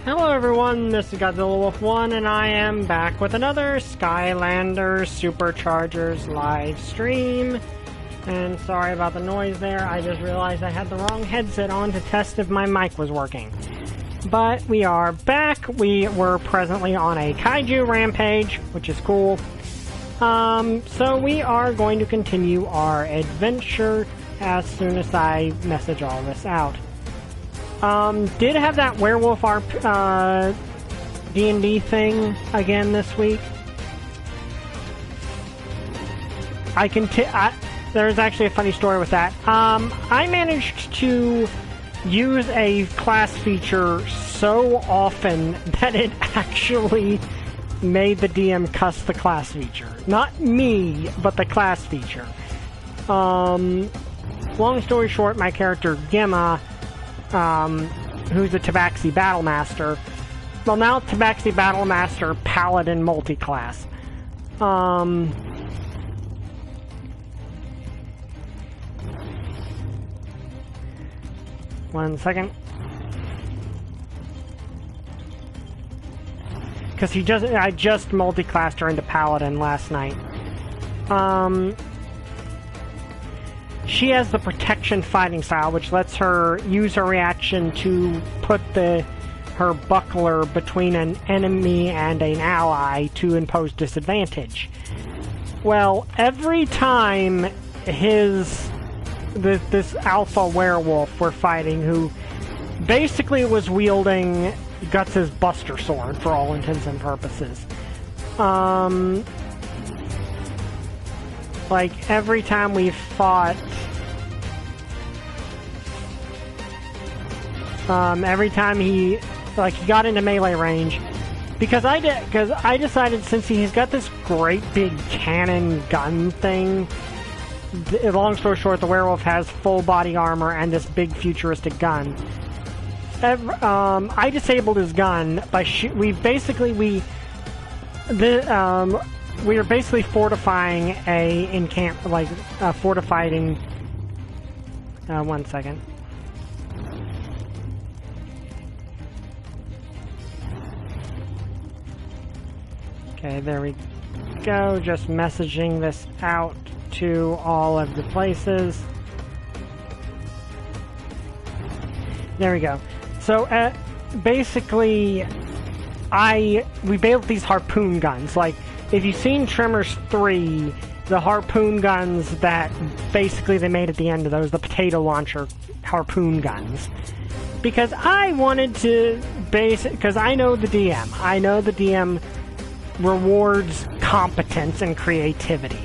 Hello everyone, this is Godzilla Wolf 1 and I am back with another Skylanders SuperChargers live stream. And sorry about the noise there, I just realized I had the wrong headset on to test if my mic was working. But we are back. We were presently on a kaiju rampage, which is cool. So we are going to continue our adventure as soon as I message all this out. Did have that werewolf D&D thing again this week. There's actually a funny story with that. I managed to use a class feature so often that it actually made the DM cuss the class feature. Not me, but the class feature. Long story short, my character Gemma, who's a Tabaxi Battlemaster. Well, now Tabaxi Battlemaster Paladin multi-class. 1 second. Because I just multi-classed her into Paladin last night. She has the protection fighting style, which lets her use her reaction to put her buckler between an enemy and an ally to impose disadvantage. Well, every time this alpha werewolf we're fighting, who basically was wielding Guts' Buster Sword for all intents and purposes, like every time we fought, every time he got into melee range, because I decided, since he's got this great big cannon gun thing. Long story short, the werewolf has full body armor and this big futuristic gun. I disabled his gun by we are basically fortifying fortifying. 1 second. Okay, there we go. Just messaging this out to all of the places. There we go. So, basically, we built these harpoon guns. Like, if you've seen Tremors 3, the harpoon guns that basically they made at the end of those, the potato launcher harpoon guns. Because I wanted to because I know the DM. I know the DM rewards competence and creativity.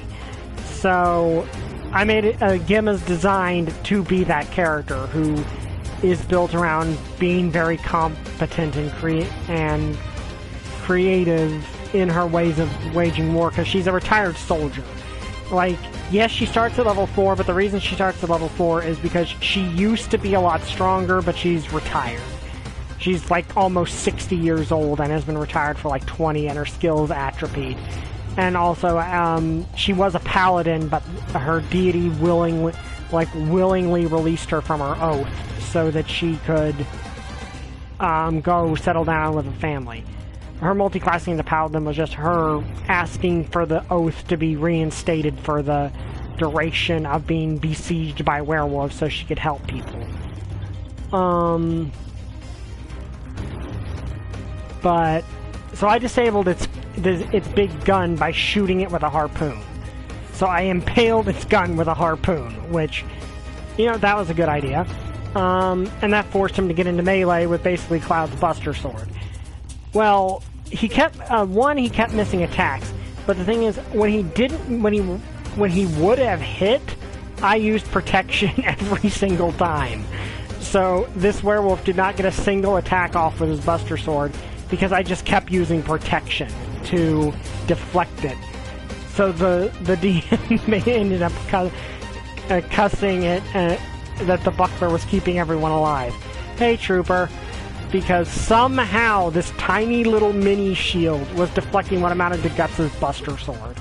So, I made it, Gemma's designed to be that character who is built around being very competent and creative in her ways of waging war, because she's a retired soldier. Like, yes, she starts at level 4, but the reason she starts at level 4 is because she used to be a lot stronger, but she's retired. She's like almost 60 years old and has been retired for like 20, and her skills atrophied. And also, she was a paladin, but her deity willingly released her from her oath so that she could go settle down with a family. Her multi-classing into paladin was just her asking for the oath to be reinstated for the duration of being besieged by werewolves so she could help people. So I disabled its big gun by shooting it with a harpoon. So I impaled its gun with a harpoon, which, that was a good idea. And that forced him to get into melee with basically Cloud's Buster Sword. Well, he kept missing attacks, but the thing is, when he would have hit, I used protection every single time. So this werewolf did not get a single attack off with his Buster Sword, because I just kept using protection to deflect it. So the DM ended up cussing it that the buckler was keeping everyone alive. Hey, Trooper. Because somehow this tiny little mini shield was deflecting what amounted to Guts' Buster Sword.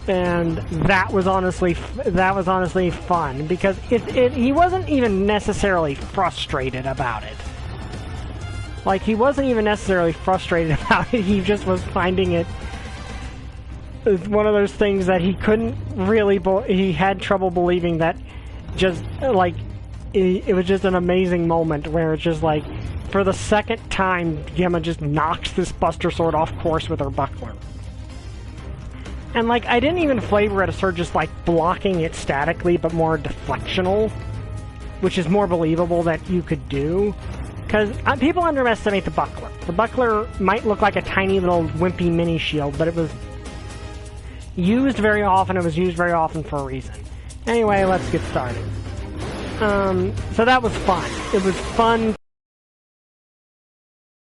And that was honestly fun, because he wasn't even necessarily frustrated about it. Like, he wasn't even necessarily frustrated about it, he just was finding it one of those things that he couldn't really, he had trouble believing that just, like, it was just an amazing moment where it's just like, for the second time, Gemma just knocks this Buster Sword off course with her buckler. And, like, I didn't even flavor it as her just, like, blocking it statically, but more deflectional, which is more believable that you could do. Because people underestimate the buckler. The buckler might look like a tiny little wimpy mini shield, but it was used very often. It was used very often for a reason. Anyway, let's get started. So that was fun. It was fun.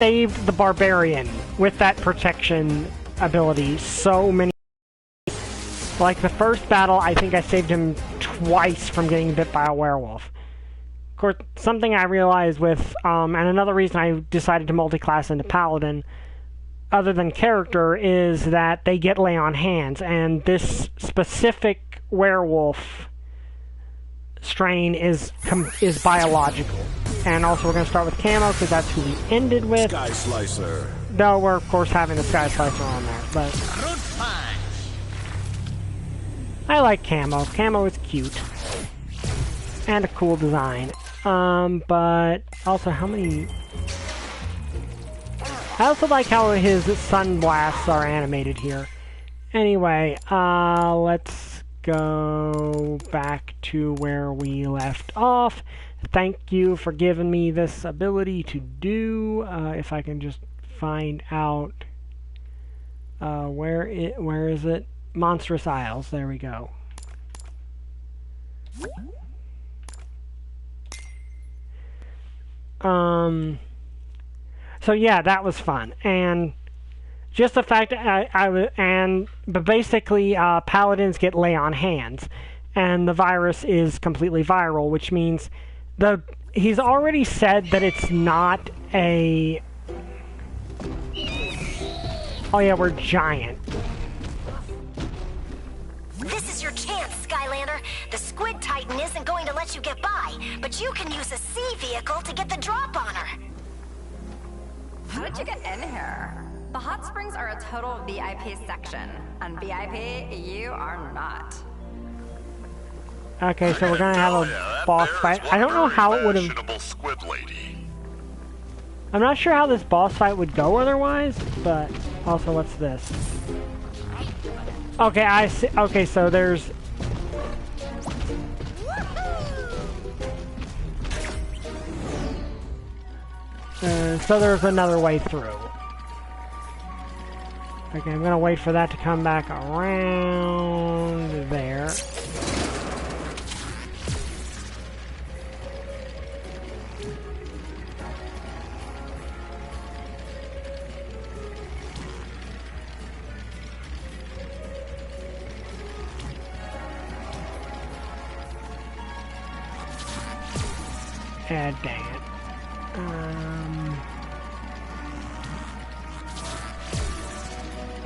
Saved the Barbarian with that protection ability so many. Like the first battle, I think I saved him twice from getting bit by a werewolf. Of course, something I realized with, and another reason I decided to multi-class into Paladin, other than character, is that they get lay on hands, and this specific werewolf strain is biological. And also we're going to start with Camo, because that's who we ended with. Sky Slicer. Though we're, of course, having the Sky Slicer on there, but I like Camo. Camo is cute. And a cool design. But also how many... I also like how his sun blasts are animated here. Anyway, let's go back to where we left off. Thank you for giving me this ability to do. If I can just find out where is it? Monstrous Isles. There we go. So yeah, that was fun, and just the fact that but basically, paladins get lay on hands, and the virus is completely viral, which means he's already said that it's not a. Oh yeah, we're giant. This is your chance, Skylander. The Squid Titan isn't going to let you get by, but you can use a sea vehicle to get the drop on her. How did you get in here? The hot springs are a total VIP section, and VIP, you are not. Okay, so we're gonna have a boss fight. I don't know how it would have. Squid lady. I'm not sure how this boss fight would go otherwise, but also what's this? Okay, I see. Okay, so there's. So there's another way through. Okay, I'm gonna wait for that to come back around there. Ah, dang it.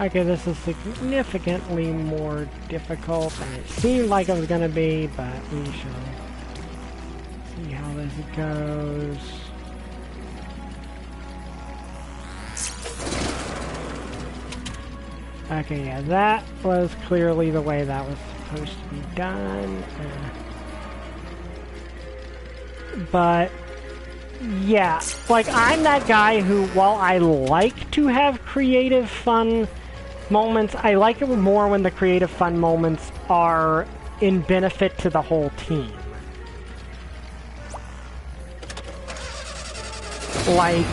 Okay, this is significantly more difficult than it seemed like it was going to be, but we shall see how this goes. Okay, yeah, that was clearly the way that was supposed to be done. But yeah, like, I'm that guy who, while I like to have creative fun moments, I like it more when the creative fun moments are in benefit to the whole team. Like,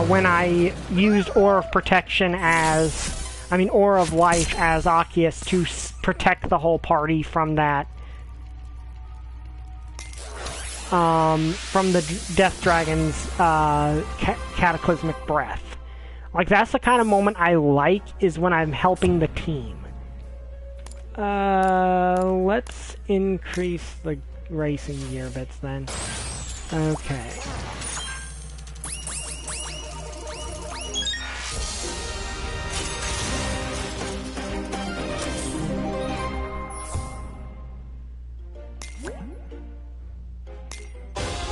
when I used Aura of Protection Aura of Life as Arceus to protect the whole party from that, from the Death Dragon's cataclysmic breath. Like, that's the kind of moment I like, is when I'm helping the team. Let's increase the racing gear bits then. Okay.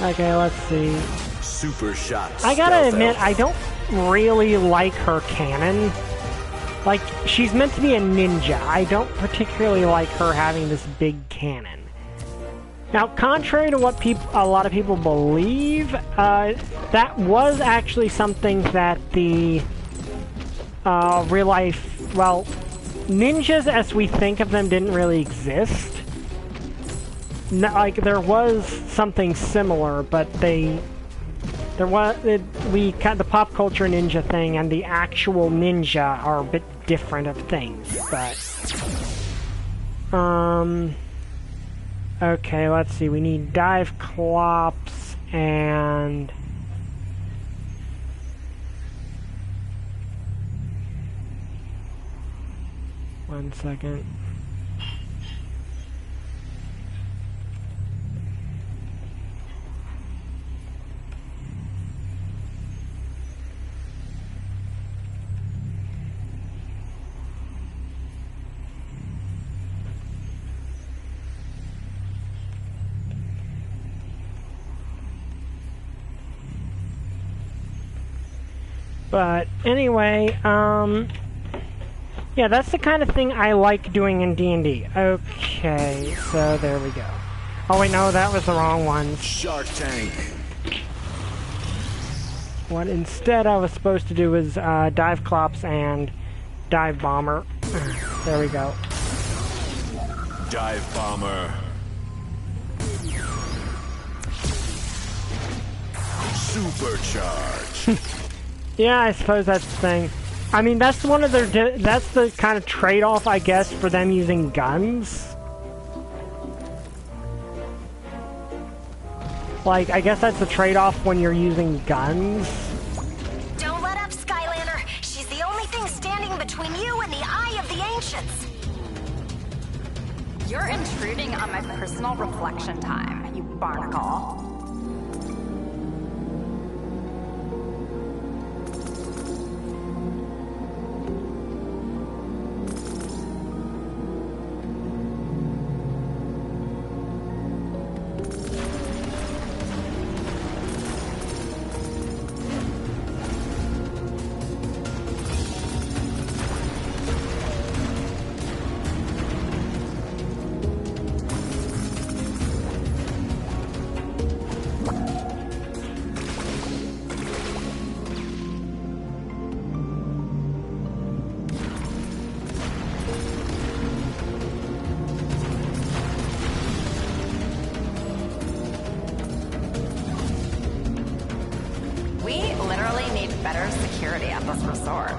Okay, let's see. Super shot. I gotta stealth admit, elf. I don't really like her cannon. Like, she's meant to be a ninja. I don't particularly like her having this big cannon. Now, contrary to what a lot of people believe, that was actually something that the real life, well, ninjas as we think of them didn't really exist. Like, there was something similar, but the pop culture ninja thing and the actual ninja are a bit different of things, but okay, let's see, we need dive clops and one second. But anyway, yeah, that's the kind of thing I like doing in D&D. Okay, so there we go. Oh wait, no, that was the wrong one. Shark Tank. What instead I was supposed to do was dive clops and dive bomber. There we go. Dive bomber. Supercharge. Yeah, I suppose that's the thing. I mean, that's one of their... that's the kind of trade-off, I guess, for them using guns. Like, I guess that's the trade-off when you're using guns. Don't let up, Skylander. She's the only thing standing between you and the eye of the ancients. You're intruding on my personal reflection time, you barnacle. Better security at this resort.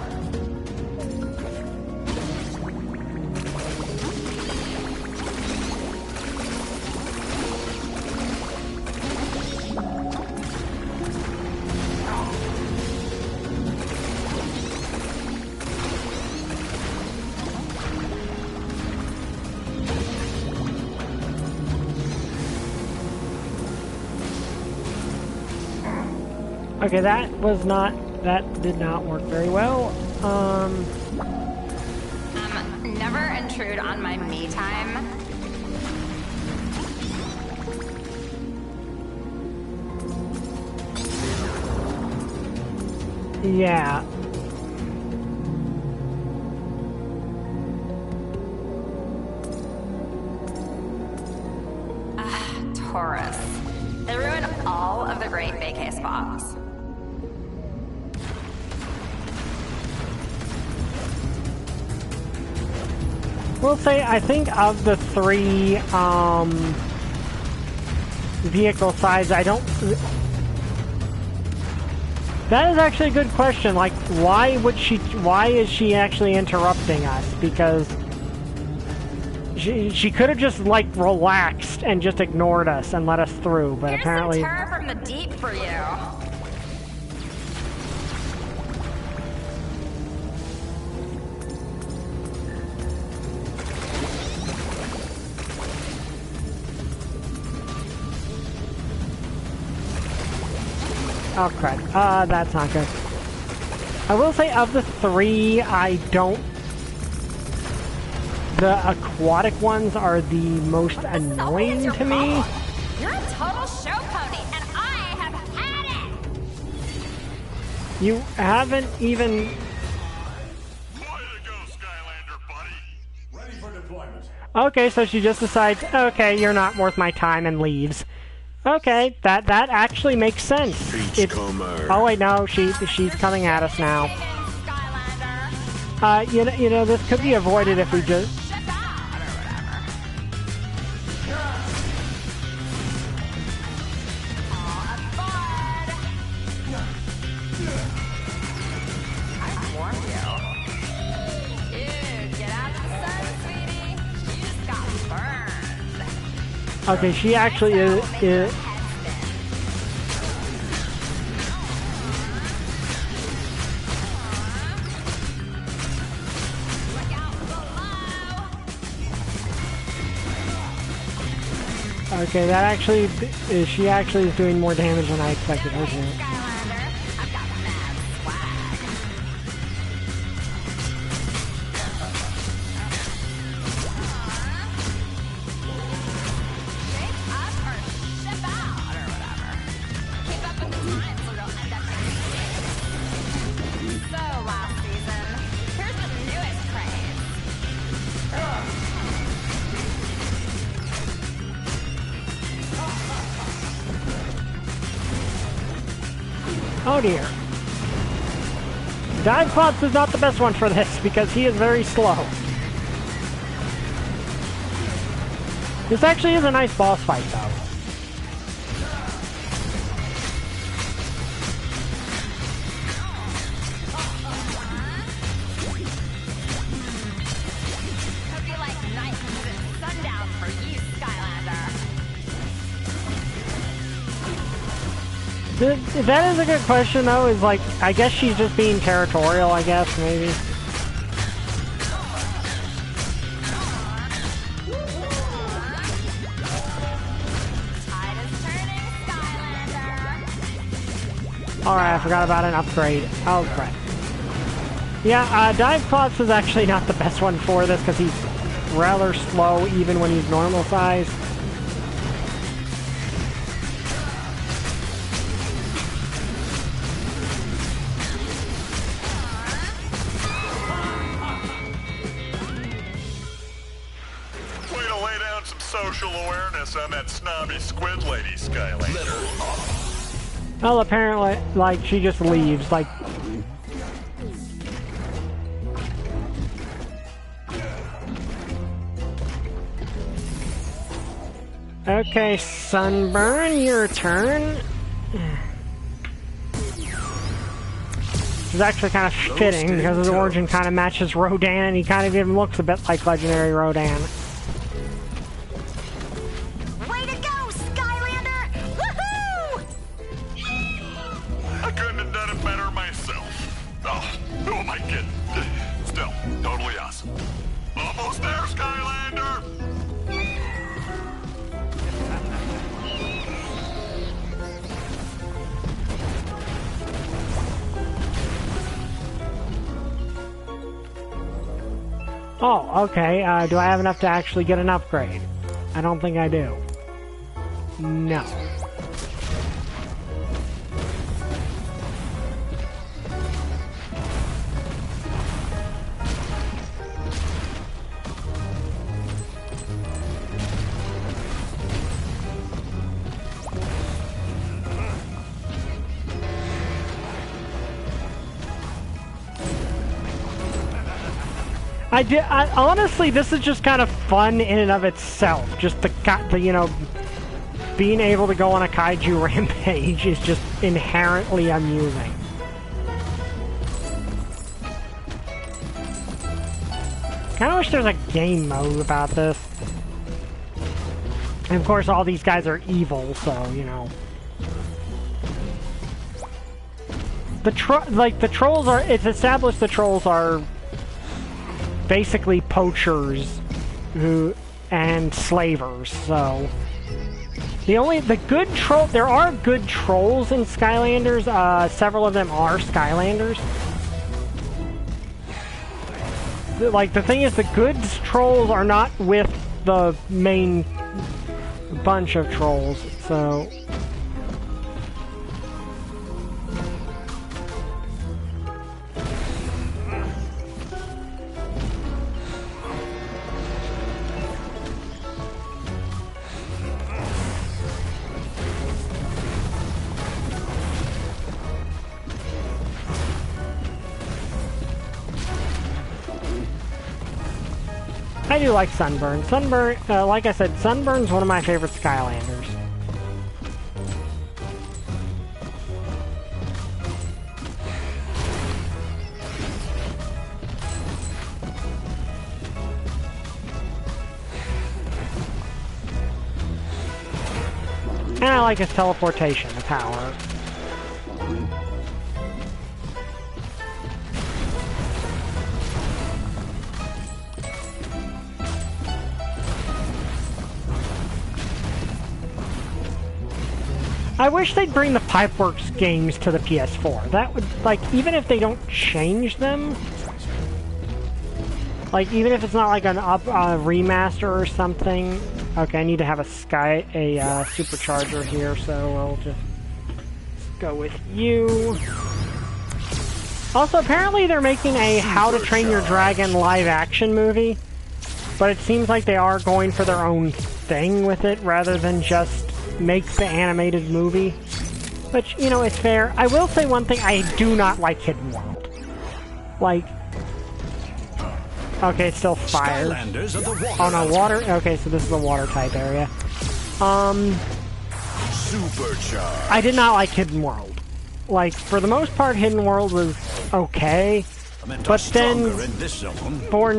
Okay, that did not work very well. Never intrude on my me time. Yeah. Taurus. They ruin all of the great vacay spots. We'll say, I think of the three, vehicle sides, I don't... That is actually a good question, like, why is she actually interrupting us? Because she could have just, like, relaxed and just ignored us and let us through, but Here's apparently... some terror from the deep for you. Oh crap, that's not good. I will say of the three, the aquatic ones are the most annoying to me. You're a total show pony, and I have had it! You haven't even... Way to go, Skylander, buddy. Ready for deployment. Okay, so she just decides, okay, you're not worth my time, and leaves. Okay, that actually makes sense. Beachcomber. Oh wait, no, she's coming at us now. Skylander. You know, this could be avoided if we just... Shut up, or whatever. Aw, bud. I warned you. Dude, get out of the sun, sweetie. You just got burned. Okay, she actually is Look out below. okay, that actually is... She actually is doing more damage than I expected her to. Skylander, I've got mad swag. Shape up or ship out or whatever. Keep up with the times or you'll end up in So last season, here's the newest craze. Oh dear. Dive Pots is not the best one for this, because he is very slow. This actually is a nice boss fight, though. Hope you like nights and sundowns for you, Skylander. That is a good question, though, is like, I guess she's just being territorial, I guess, maybe. Tide is turning, Skylander. Alright, I forgot about an upgrade. Oh, crap. Yeah, Dive Clops is actually not the best one for this, because he's rather slow, even when he's normal size. Way to lay down some social awareness on that snobby squid lady, Skylander. Well, apparently, like, she just leaves, like... Okay, Sunburn, your turn. It's actually kind of fitting, because his origin kind of matches Rodan, and he kind of even looks a bit like Legendary Rodan. Way to go, Skylander! Woohoo! I couldn't have done it better myself. Oh, who am I kidding? Still, totally awesome. Almost there, Skylander! Oh, okay. Do I have enough to actually get an upgrade? I don't think I do. No. Honestly, this is just kind of fun in and of itself. Just the you know, being able to go on a kaiju rampage is just inherently amusing. Kind of wish there's a game mode about this. And of course, all these guys are evil, so you know. The trolls are. It's established the trolls are basically poachers and slavers, so the good troll, there are good trolls in Skylanders. Several of them are Skylanders. Like, the thing is, the good trolls are not with the main bunch of trolls, so I do like Sunburn. Sunburn, like I said, Sunburn's one of my favorite Skylanders. And I like his teleportation power. I wish they'd bring the Pipeworks games to the PS4. That would, like, even if they don't change them, like, even if it's not like an remaster or something. Okay, I need to have a SuperCharger here, so we'll just go with you. Also, apparently they're making a How to Train Your Dragon live-action movie, but it seems like they are going for their own thing with it, rather than just make the animated movie. Which, you know, it's fair. I will say one thing, I do not like Hidden World. Like... Okay, it's still fire. Oh no, water. Okay, so this is the water type area. Superchargers. I did not like Hidden World. Like, for the most part, Hidden World was okay. But then, for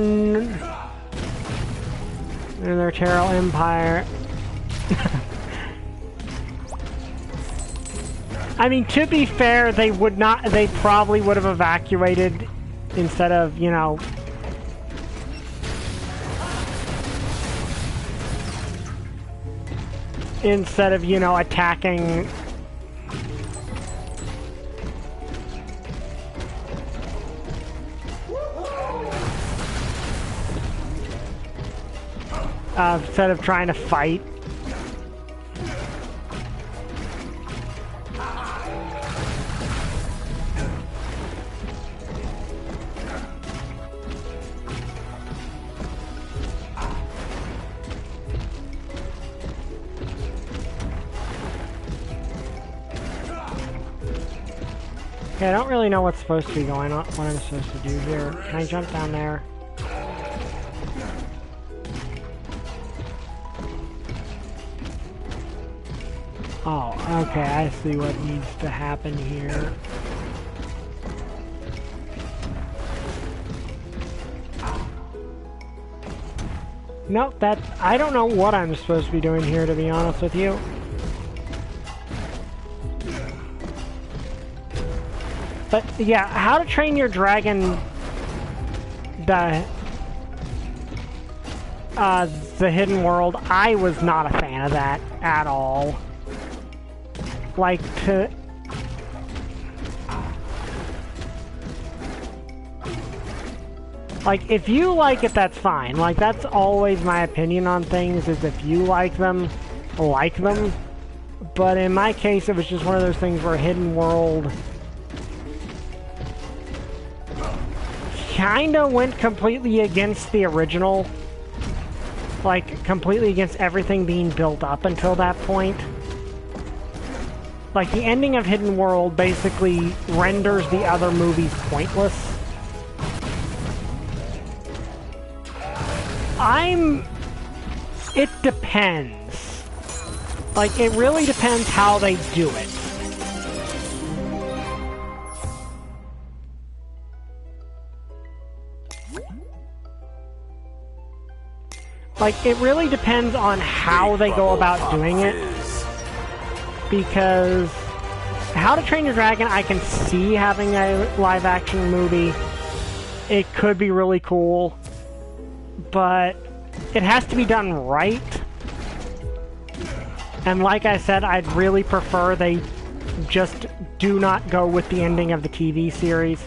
their Terrell Empire. I mean, to be fair, they would not. They probably would have evacuated instead of, you know. Instead of, you know, attacking... instead of trying to fight. Okay, I don't really know what's supposed to be going on, what I'm supposed to do here. Can I jump down there? Oh, okay, I see what needs to happen here. Nope, I don't know what I'm supposed to be doing here, to be honest with you. But yeah, How to Train Your Dragon, the Hidden World, I was not a fan of that at all. Like, like, if you like it, that's fine. Like, that's always my opinion on things, is if you like them, like them. But in my case, it was just one of those things where Hidden World kinda went completely against the original. Like, completely against everything being built up until that point. Like, the ending of Hidden World basically renders the other movies pointless. It depends. Like, it really depends how they do it. Like, it really depends on how they go about doing it. Because How to Train Your Dragon, I can see having a live-action movie. It could be really cool. But it has to be done right. And like I said, I'd really prefer they just do not go with the ending of the TV series.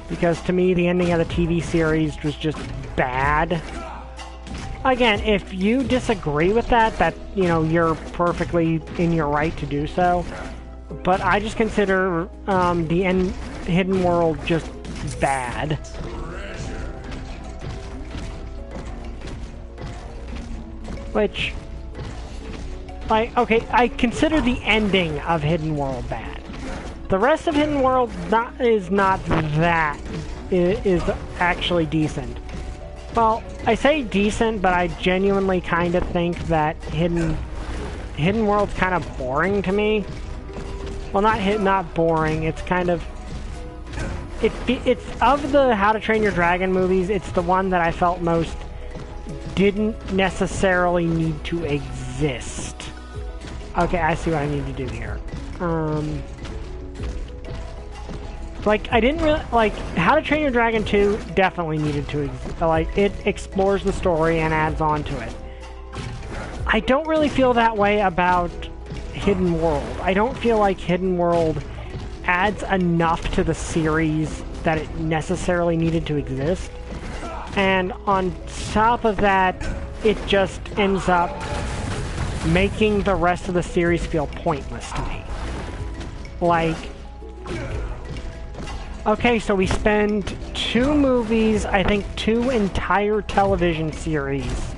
Because to me, the ending of the TV series was just bad. Again, if you disagree with that, you know, you're perfectly in your right to do so. But I just consider the Hidden World just bad. Which, like, okay, I consider the ending of Hidden World bad. The rest of Hidden World is not that, is actually decent. Well, I say decent, but I genuinely kind of think that Hidden World's kind of boring to me. Well, not boring. It's kind of it's of the How to Train Your Dragon movies. It's the one that I felt most didn't necessarily need to exist. Okay, I see what I need to do here. Like, I didn't really... Like, How to Train Your Dragon 2 definitely needed to exist. Like, it explores the story and adds on to it. I don't really feel that way about Hidden World. I don't feel like Hidden World adds enough to the series that it necessarily needed to exist. And on top of that, it just ends up making the rest of the series feel pointless to me. Like... Okay, so we spend 2 movies, I think 2 entire television series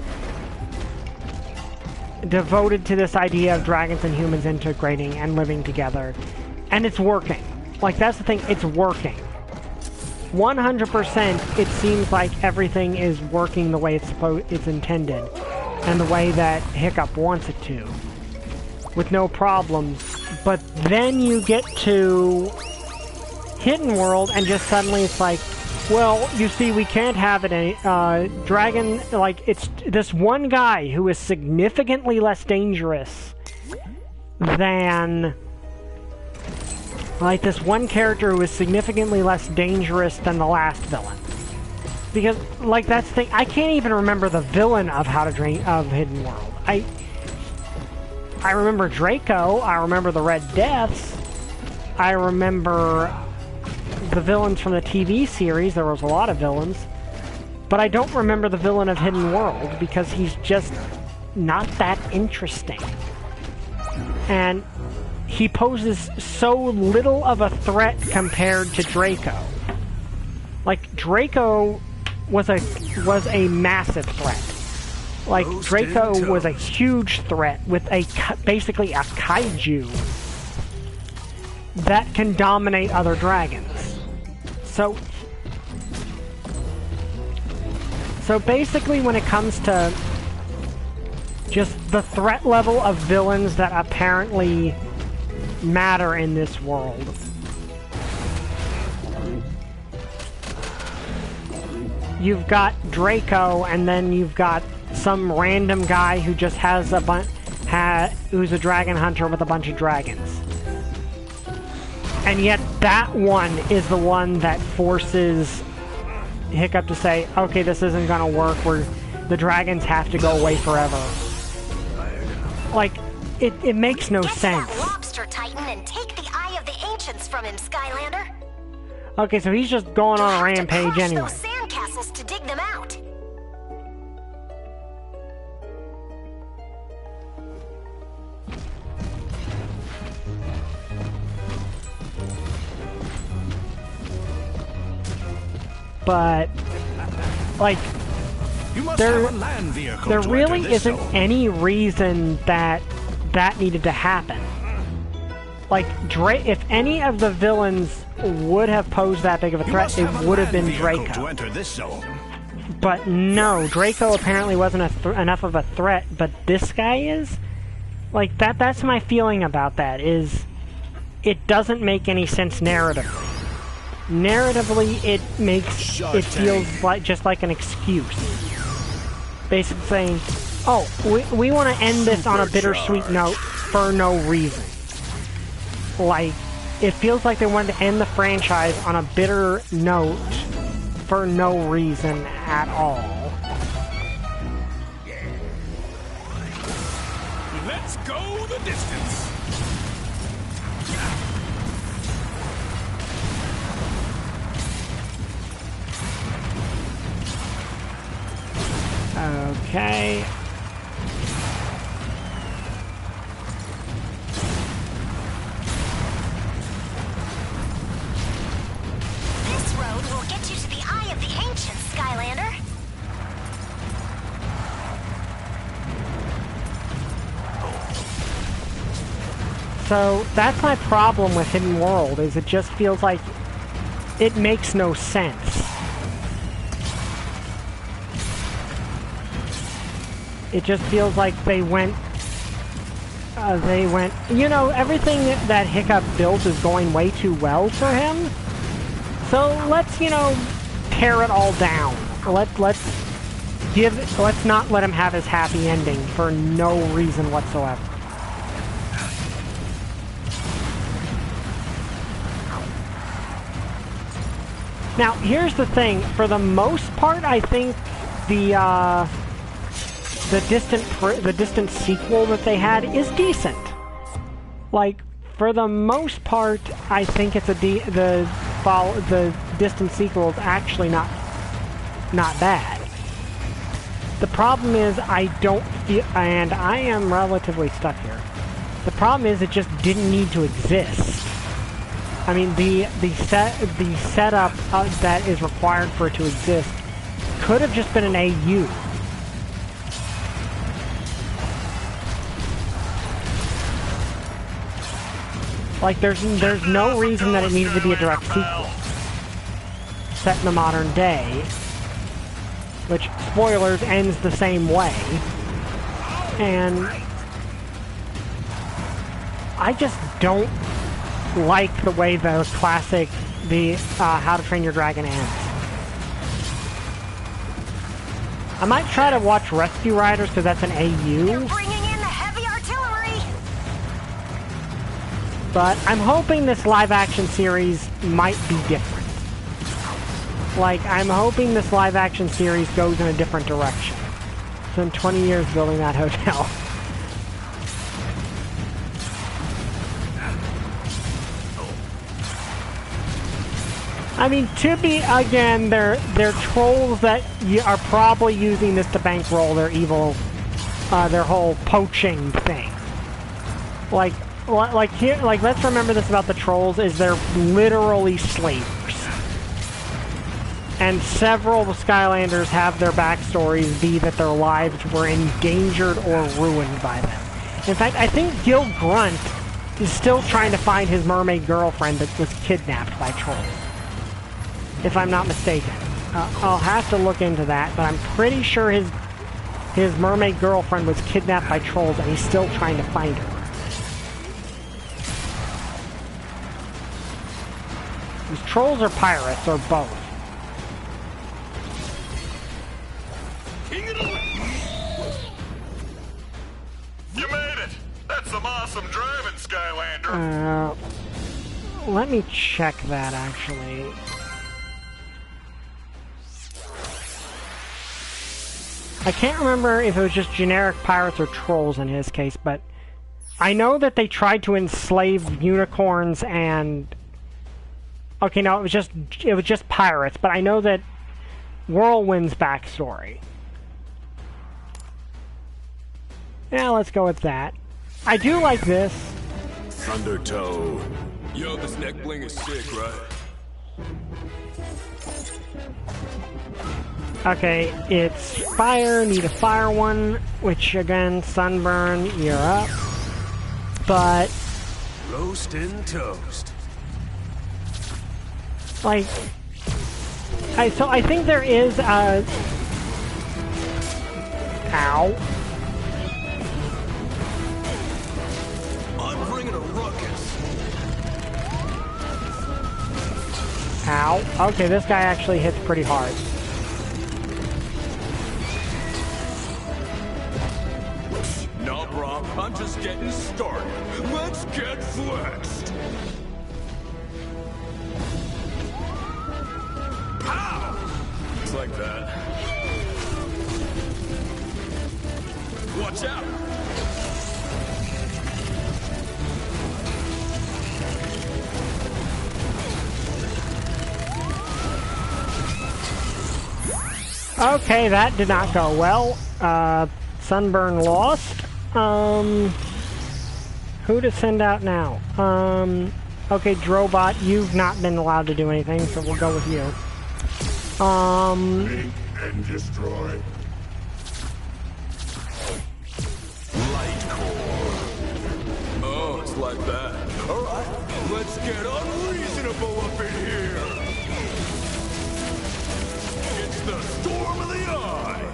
devoted to this idea of dragons and humans integrating and living together. And it's working. Like, that's the thing, it's working. 100% it seems like everything is working the way it's intended. And the way that Hiccup wants it to. With no problems. But then you get to Hidden World, and just suddenly it's like, well, you see, we can't have it any, dragon, like, it's this one guy who is significantly less dangerous than, like, this one character who is significantly less dangerous than the last villain. Because, like, that's the thing, I can't even remember the villain of Hidden World. I remember Draco, I remember the Red Deaths, I remember the villains from the TV series. There was a lot of villains. But I don't remember the villain of Hidden World, because he's just not that interesting. And he poses so little of a threat compared to Draco. Like, Draco was a massive threat. Like, Draco was a huge threat with basically a kaiju that can dominate other dragons. So basically, when it comes to just the threat level of villains that apparently matter in this world, you've got Draco, and then you've got some random guy who just has who's a dragon hunter with a bunch of dragons. And yet that one is the one that forces Hiccup to say, okay, this isn't gonna work, the dragons have to go away forever. Like, it makes no sense. Get that lobster titan and take the Eye of the Ancients from him, Skylander. Okay, so he's just going on a rampage anyway. Those sandcastles to dig them out. But, like, there really isn't any reason that needed to happen. Like, if any of the villains would have posed that big of a threat, it would have been Draco. But no, Draco apparently wasn't enough of a threat, but this guy is? Like, that's my feeling about that, is it doesn't make any sense narratively. Narratively, it feels like just like an excuse. Basically saying, oh, we want to end this on a bittersweet note for no reason. Like, it feels like they wanted to end the franchise on a bitter note for no reason at all. Let's go the distance. Okay. This road will get you to the Eye of the Ancients, Skylander. So that's my problem with Hidden World, is it just feels like it makes no sense. It just feels like they went, you know, everything that Hiccup built is going way too well for him. So let's, you know, tear it all down. Let's not let him have his happy ending for no reason whatsoever. Now, here's the thing. For the most part, I think the distant sequel that they had is decent. Like, for the most part, I think it's the distant sequel is actually not bad. The problem is I don't feel, and I am relatively stuck here. The problem is it just didn't need to exist. I mean, the setup that is required for it to exist could have just been an AU. Like, there's no reason that it needed to be a direct sequel set in the modern day, which, spoilers, ends the same way. And I just don't like the way the classic, How to Train Your Dragon ends. I might try to watch Rescue Riders because that's an AU. They're bringing in the heavy artillery. But I'm hoping this live-action series might be different. Like, I'm hoping this live-action series goes in a different direction. Spent 20 years building that hotel. I mean, to be, again, they're trolls that are probably using this to bankroll their evil, their whole poaching thing. Like here, like, let's remember this about the trolls, is they're literally slavers. And several of the Skylanders have their backstories be that their lives were endangered or ruined by them. In fact, I think Gil Grunt is still trying to find his mermaid girlfriend that was kidnapped by trolls. If I'm not mistaken. I'll have to look into that, but I'm pretty sure his mermaid girlfriend was kidnapped by trolls and he's still trying to find her. These trolls or pirates, or both. You made it! That's some awesome driving, Skylander! Let me check that, actually. I can't remember if it was just generic pirates or trolls in his case, but I know that they tried to enslave unicorns and... Okay, no, it was just pirates, but I know that Whirlwind's backstory. Yeah, let's go with that. I do like this. Undertow. Yo, this neck bling is sick, right? Okay, it's fire, need a fire one, which again, sunburn, you're up. But... Roast and toast. Like... So I think there is a... Ow. I'm bringing a ruckus. Ow. Okay, this guy actually hits pretty hard. No, bro, I'm just getting started. Let's get flexed. Pow! It's like that. Watch out! Okay, that did not go well. Sunburn lost. Who to send out now? Okay, Drobot, you've not been allowed to do anything, so we'll go with you. Link and destroy. Light core. Oh, it's like that. Alright, let's get unreasonable up in here. It's the storm of the eye.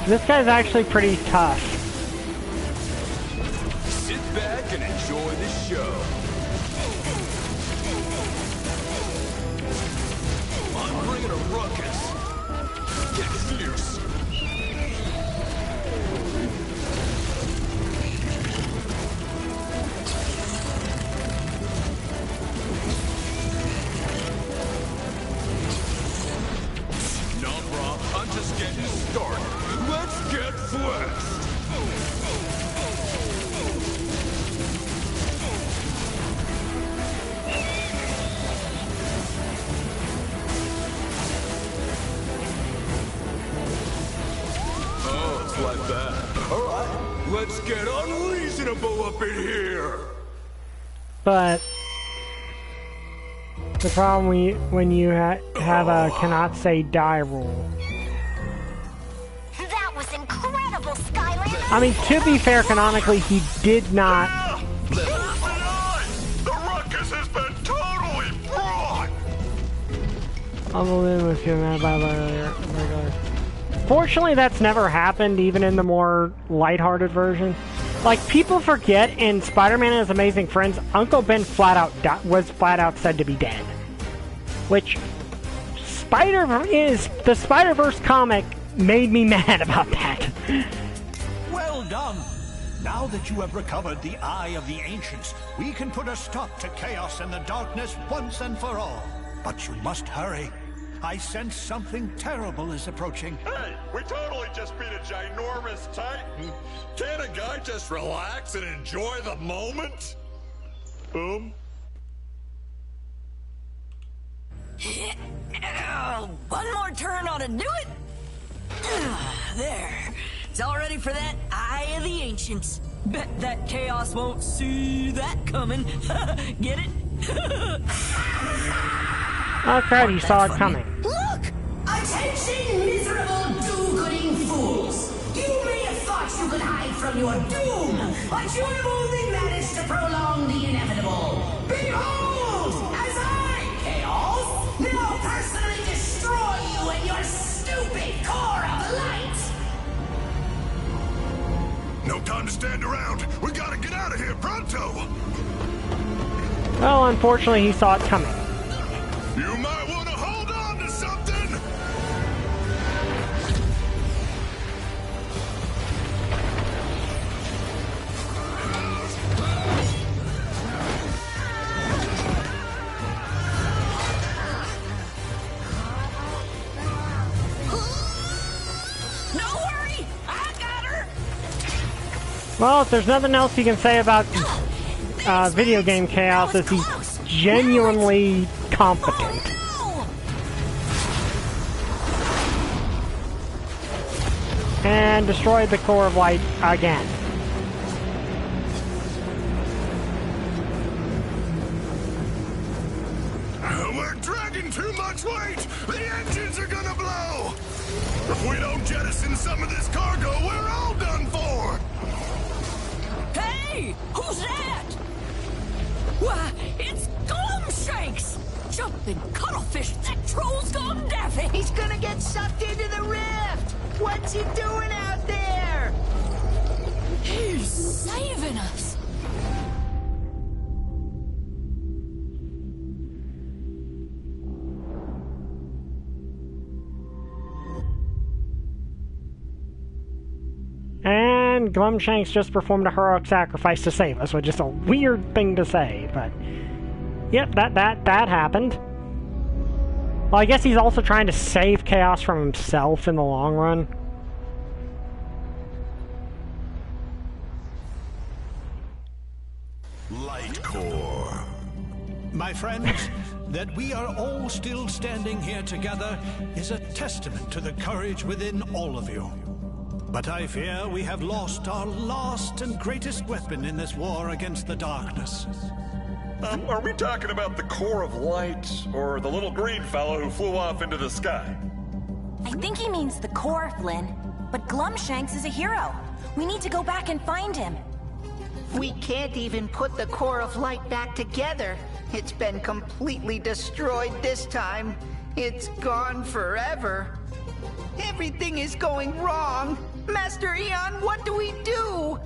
This guy's actually pretty tough. Sit back and enjoy the show. I'm bringing a ruckus. Get fierce. No problem. I'm just getting started. Let's get flexed. Oh, it's like that. All right, let's get unreasonable up in here. But the problem when you have a cannot say die rule. That was incredible, Skylander! I mean, to be fair, canonically, he did not. The ruckus has been totally brought! I'll believe if you're mad by regular. Fortunately, that's never happened, even in the more lighthearted version. Like, people forget in Spider-Man and His Amazing Friends, Uncle Ben was flat out said to be dead. Which, the Spider-Verse comic made me mad about that. Well done! Now that you have recovered the Eye of the Ancients, we can put a stop to chaos and the darkness once and for all. But you must hurry. I sense something terrible is approaching. Hey, we totally just beat a ginormous titan. Can't a guy just relax and enjoy the moment? Boom. One more turn ought to do it. There. It's all ready for that Eye of the Ancients. Bet that chaos won't see that coming. Get it? Oh crap, you saw it coming. Look! Attention, miserable do-gooding fools! You may have thought you could hide from your doom, but you have only managed to prolong the inevitable. Behold! As I, Chaos, now personally destroy you and your stupid core of light! No time to stand around. We gotta get out of here pronto. Well, unfortunately, he saw it coming. You might want to hold on to something. No worry! I got her! Well, if there's nothing else you can say about video game chaos, is he's genuinely competent. And destroyed the core of light again. We're dragging too much weight. The engines are gonna blow. If we don't jettison some of this cargo, we're all done for. Hey! Who's that? Why, it's Glumshanks! Jumping cuttlefish, that troll's gone daffy! He's gonna get sucked into the rift! What's he doing out there? He's saving us! And Glumshanks just performed a heroic sacrifice to save us, which is a weird thing to say, but... Yep, that happened. Well, I guess he's also trying to save Chaos from himself in the long run. Light core. My friends, that we are all still standing here together is a testament to the courage within all of you. But I fear we have lost our last and greatest weapon in this war against the darkness. Are we talking about the core of light, or the little green fellow who flew off into the sky? I think he means the core, Flynn. But Glumshanks is a hero. We need to go back and find him. We can't even put the core of light back together. It's been completely destroyed this time. It's gone forever. Everything is going wrong. Master Eon, what do we do?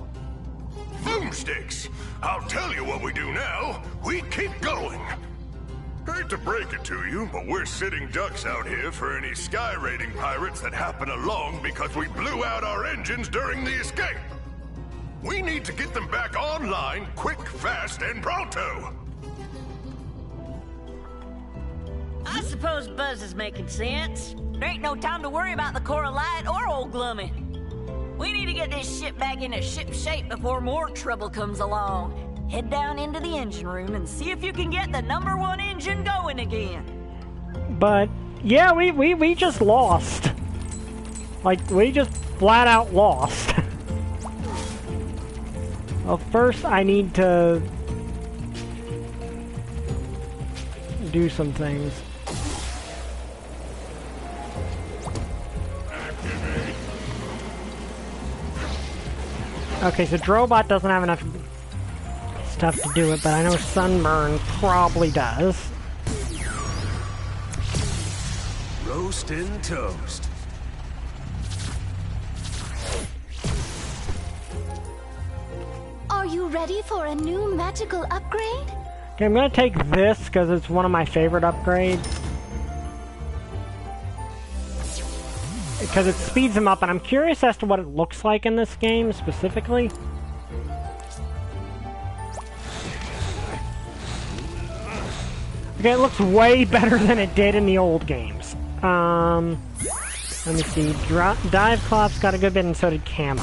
Boomsticks! I'll tell you what we do now. We keep going. Hate to break it to you, but we're sitting ducks out here for any sky raiding pirates that happen along because we blew out our engines during the escape. We need to get them back online quick, fast, and pronto. I suppose Buzz is making sense. There ain't no time to worry about the Coral Light or Old Glummy. We need to get this ship back into ship shape before more trouble comes along. Head down into the engine room and see if you can get the #1 engine going again. But yeah, we just lost. Like, we just flat out lost. Well, first I need to do some things. Okay, so Drobot doesn't have enough stuff to do it, but I know Sunburn probably does. Roast and toast. Are you ready for a new magical upgrade? Okay, I'm gonna take this because it's one of my favorite upgrades. Because it speeds him up, and I'm curious as to what it looks like in this game specifically. Okay, it looks way better than it did in the old games. Let me see. Dive Clop's got a good bit, and so did Camo.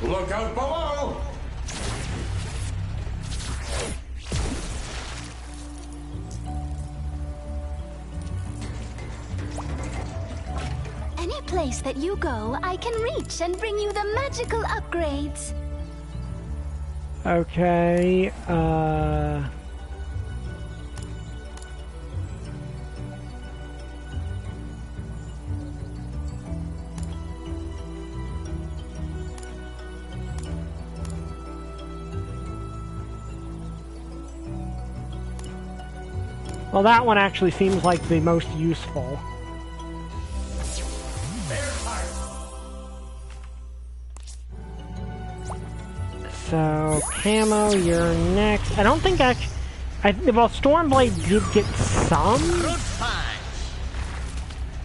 Look out below! Any place that you go, I can reach and bring you the magical upgrades. Okay, well, that one actually seems like the most useful. So, Camo, you're next. I don't think well, Stormblade did get some,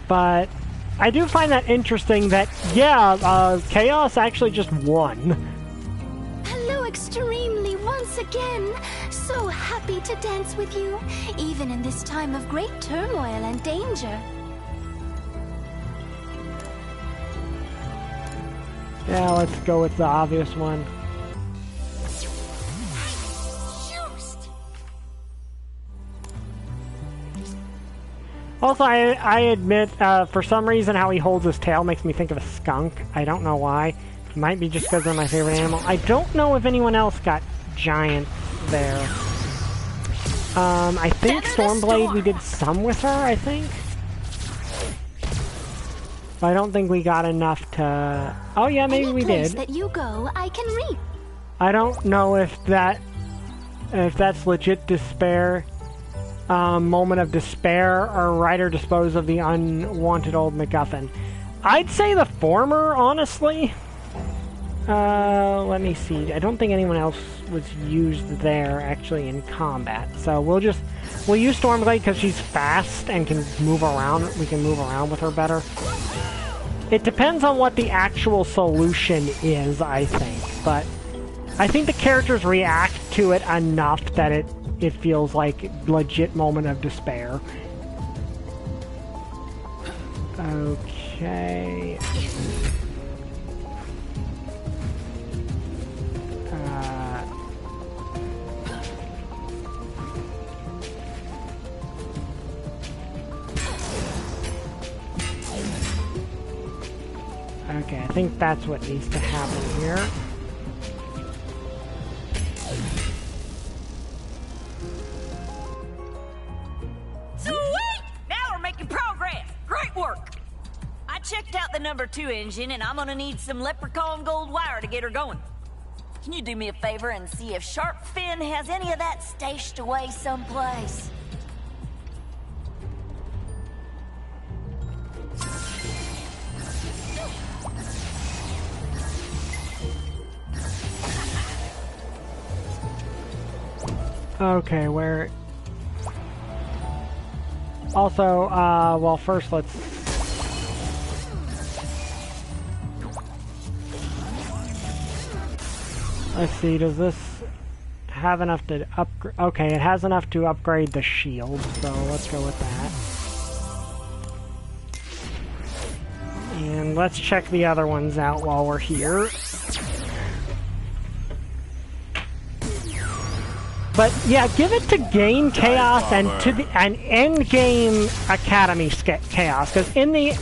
but I do find that interesting that, yeah, Chaos actually just won. Hello, Extremely, once again. So happy to dance with you, even in this time of great turmoil and danger. Yeah, let's go with the obvious one. Also, I admit, for some reason, how he holds his tail makes me think of a skunk. I don't know why. It might be just because they're my favorite animal. I don't know if anyone else got giant there. I think Stormblade, we did some with her, I think. But I don't think we got enough to... Oh yeah, maybe we did. That you go, I can reach. I don't know if that's legit despair. Moment of despair, or Ryder dispose of the unwanted old MacGuffin. I'd say the former, honestly. Let me see. I don't think anyone else was used there, actually, in combat. So we'll use Stormblade because she's fast and can move around. We can move around with her better. It depends on what the actual solution is, I think. But I think the characters react to it enough that it feels like legit moment of despair. Okay. Okay, I think that's what needs to happen here. Sweet! Now we're making progress. Great work. I checked out the #2 engine, and I'm gonna need some leprechaun gold wire to get her going. Can you do me a favor and see if Sharp Fin has any of that stashed away someplace? Okay, where... Also, well, first let's... Let's see, does this have enough to upgrade? Okay, it has enough to upgrade the shield, so let's go with that. And let's check the other ones out while we're here. But yeah, give it to Game Chaos and to the end game Academy Chaos, because in a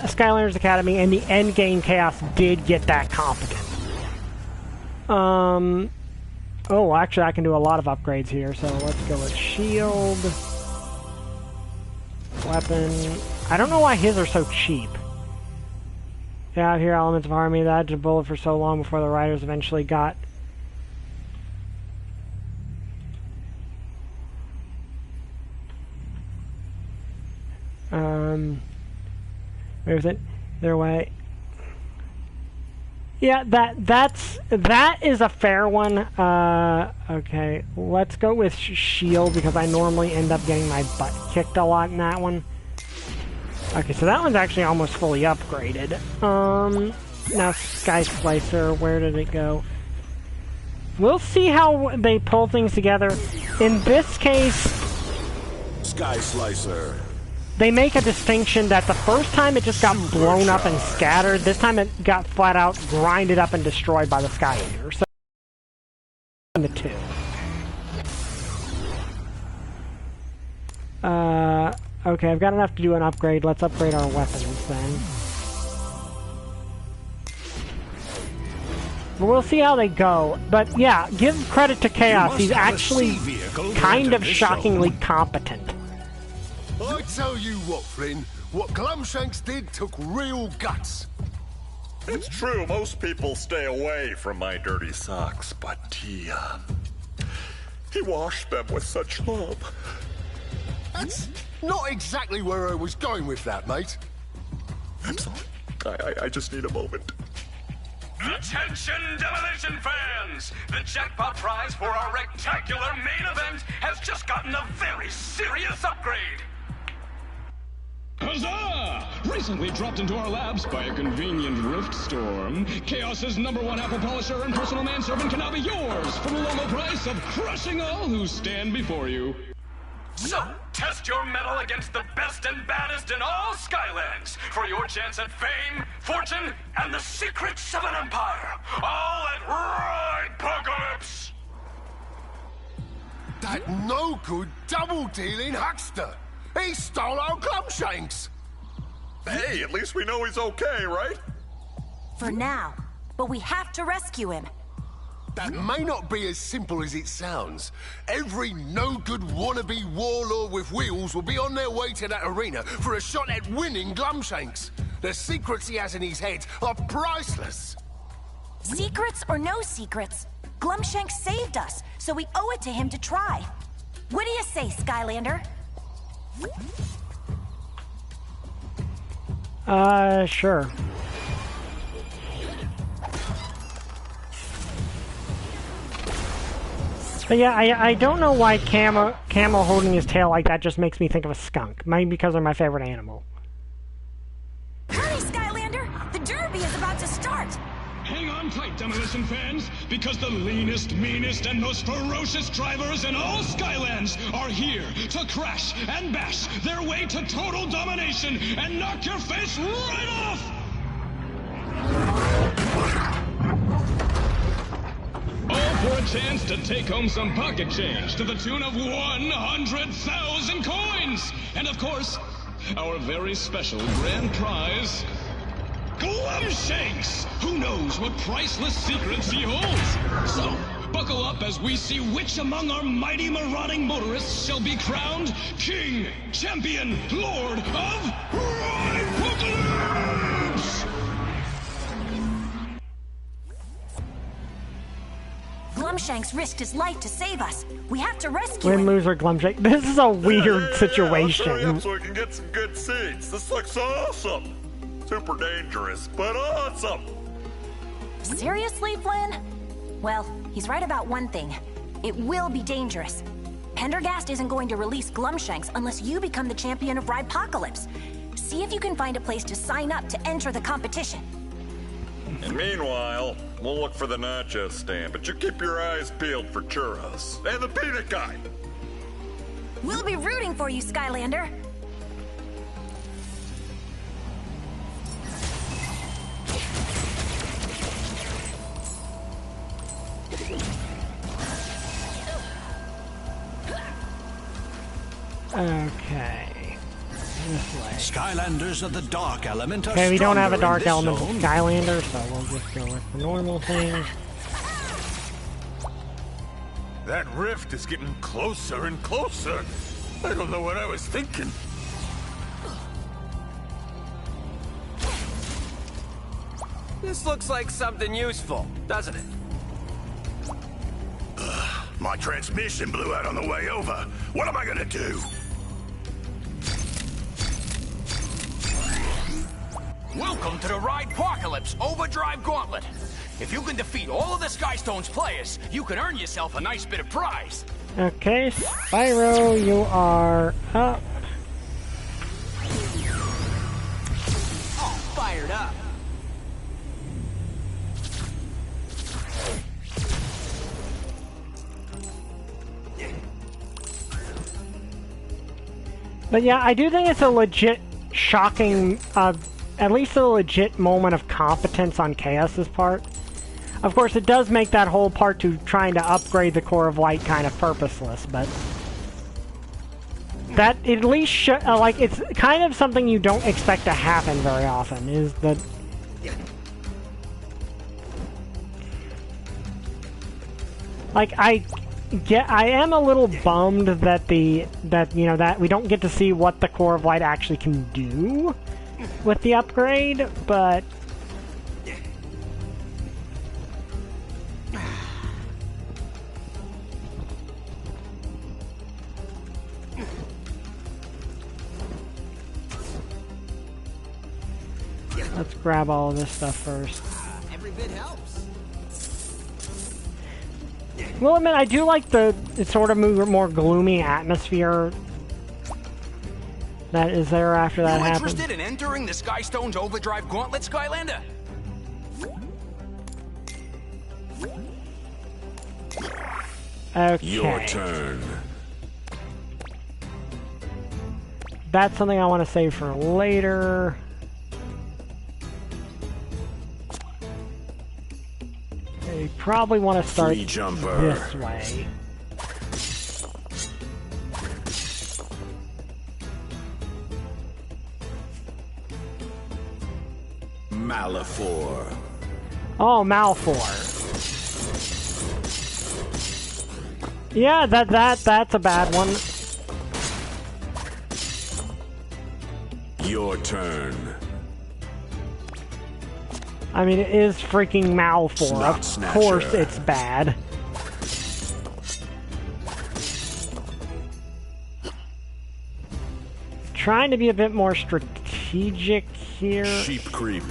Skylanders Academy, in the end game Chaos did get that competent. Oh, actually, I can do a lot of upgrades here, so let's go with shield, weapon. I don't know why his are so cheap. Yeah, out here, elements of harmony. That had a bullet for so long before the riders eventually got. Where's it? Their way. Yeah, that is a fair one. Okay, let's go with shield because I normally end up getting my butt kicked a lot in that one. Okay, so that one's actually almost fully upgraded. Now Sky Slicer, where did it go? We'll see how they pull things together. In this case, Sky Slicer. They make a distinction that the first time it just got blown up and scattered. This time it got flat out grinded up and destroyed by the Skylanders. So the two. Okay, I've got enough to do an upgrade. Let's upgrade our weapons then. But we'll see how they go. But yeah, give credit to Chaos. He's actually kind of shockingly competent. I tell you what, Flynn, what Glumshanks did took real guts. It's true, most people stay away from my dirty socks, but he washed them with such love. That's not exactly where I was going with that, mate. I'm sorry. I just need a moment. Attention, Demolition fans! The jackpot prize for our rectacular main event has just gotten a very serious upgrade! Huzzah! Recently dropped into our labs by a convenient rift storm, Chaos's #1 apple polisher and personal manservant can now be yours for the low price of crushing all who stand before you. So, test your mettle against the best and baddest in all Skylands for your chance at fame, fortune, and the secrets of an empire. All at Ridepocalypse! That no-good double-dealing huckster! He stole our Glumshanks! Hey, at least we know he's okay, right? For now. But we have to rescue him. That may not be as simple as it sounds. Every no-good wannabe warlord with wheels will be on their way to that arena for a shot at winning Glumshanks. The secrets he has in his head are priceless. Secrets or no secrets, Glumshanks saved us, so we owe it to him to try. What do you say, Skylander? Sure. But yeah, I don't know why Camel holding his tail like that just makes me think of a skunk. Maybe because they're my favorite animal. Hurry, Skylander! The derby is about to start! Hang on tight, Demolition fans, because the leanest, meanest, and most ferocious drivers in all Skylands are here to crash and bash their way to total domination and knock your face right off! All for a chance to take home some pocket change to the tune of 100,000 coins! And of course, our very special grand prize, Glumshanks! Who knows what priceless secrets he holds? So, buckle up as we see which among our mighty marauding motorists shall be crowned King, Champion, Lord of Ridepocalypse! Glumshanks risked his life to save us. We have to rescue him. Win, loser, Glumshanks. This is a weird situation. Let's hurry up so we can get some good seats. This looks awesome. Super dangerous, but awesome. Seriously, Flynn? Well, he's right about one thing. It will be dangerous. Pendergast isn't going to release Glumshanks unless you become the champion of Ridepocalypse. See if you can find a place to sign up to enter the competition. And meanwhile, we'll look for the nacho stand, but you keep your eyes peeled for churros. And the peanut guy! We'll be rooting for you, Skylander. Okay. This way. Skylanders of the dark element are okay, we don't have a dark stronger in element this of zone. Skylander, so we'll just go with the normal thing. That rift is getting closer and closer. I don't know what I was thinking. This looks like something useful, doesn't it? My transmission blew out on the way over. What am I gonna do? Welcome to the Ridepocalypse Overdrive Gauntlet. If you can defeat all of the Skystone's players, you can earn yourself a nice bit of prize. Okay, Spyro, you are up. All fired up. But yeah, I do think it's a legit shocking, at least a legit moment of competence on Chaos's part. Of course, it does make that whole part to trying to upgrade the Core of Light kind of purposeless, but that at least like it's kind of something you don't expect to happen very often. Is that like I am a little bummed that that we don't get to see what the Core of Light actually can do with the upgrade, but let's grab all of this stuff first. Every bit helps. Well, I mean, I do like the sort of more gloomy atmosphere that is there after that happens. Interested in entering the Skystone's Overdrive Gauntlet, Skylander? Okay. Your turn. That's something I want to save for later. You probably want to start this way. Malifor. Oh, Malfor. Yeah, that's a bad one. Your turn. I mean, it is freaking Malfor. Of course it's bad. Trying to be a bit more strategic here. Sheep creep.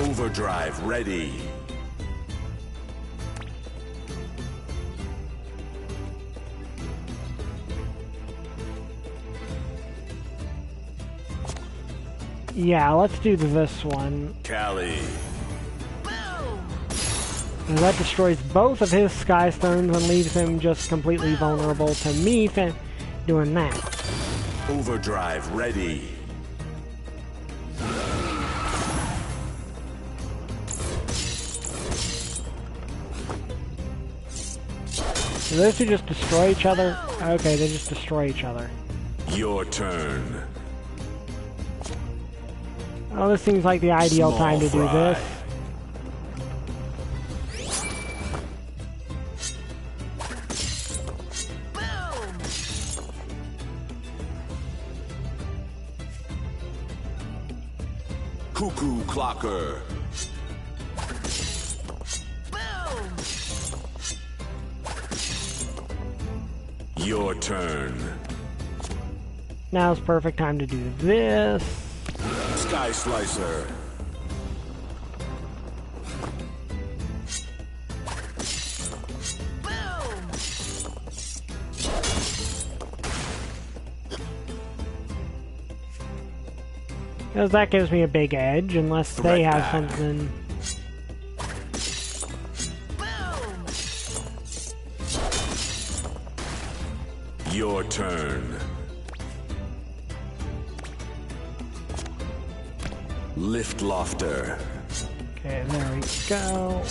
Overdrive ready. Yeah, let's do this one. Callie. And that destroys both of his Sky Stones and leaves him just completely vulnerable to me doing that. Overdrive ready. Do those two just destroy each other? Okay, they just destroy each other. Your turn. Oh, this seems like the ideal time to do this. Cuckoo clocker. Your turn. Now's perfect time to do this. Sky Slicer. Because that gives me a big edge, unless they have something... Your turn. Lift lofter. Okay, there we go.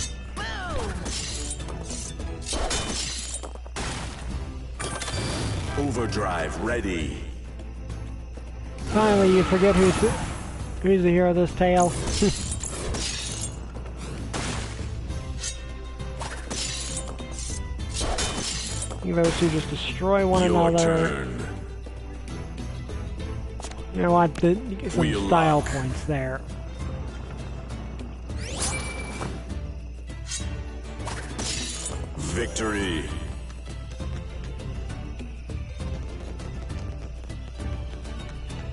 Overdrive ready. Finally, you forget who's the hero of this tale. Those two just destroy one another. Turn. You know what? Get some style points there. Victory.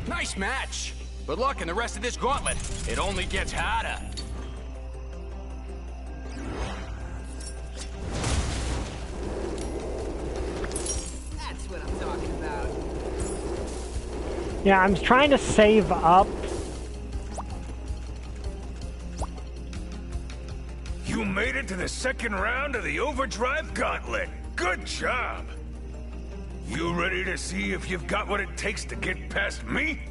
Nice match. Good luck in the rest of this gauntlet. It only gets harder. That's what I'm talking about. Yeah, I'm trying to save up. You made it to the second round of the Overdrive Gauntlet. Good job. You ready to see if you've got what it takes to get past me?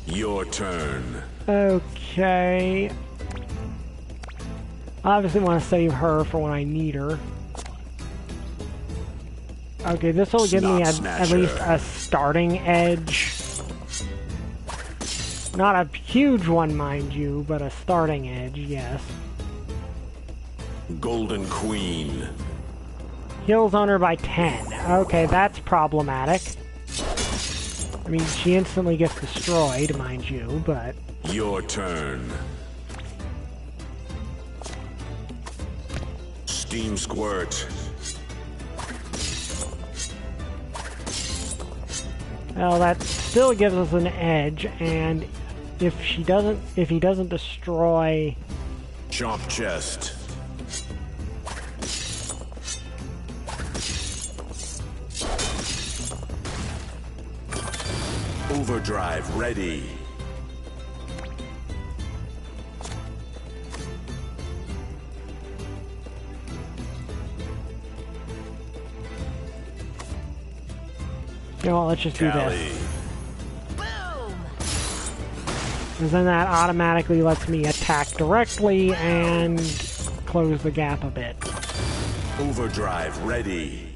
Your turn. Okay. I obviously want to save her for when I need her. Okay, this will give me at least a starting edge. Not a huge one, mind you, but a starting edge, yes. Golden Queen. Heals on her by 10. Okay, that's problematic. I mean, she instantly gets destroyed, mind you, but... Your turn. Steam Squirt. Well, that still gives us an edge, and if he doesn't destroy... Chomp Chest. Overdrive ready. You know what, let's just do this. Because then that automatically lets me attack directly and close the gap a bit. Overdrive ready.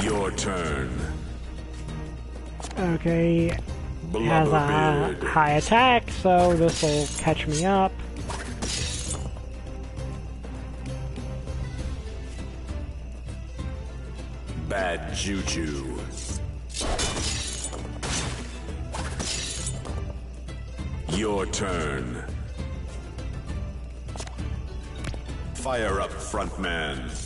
Your turn. Okay. Has a high attack, so this will catch me up. Bad Juju. Your turn. Fire up, frontman.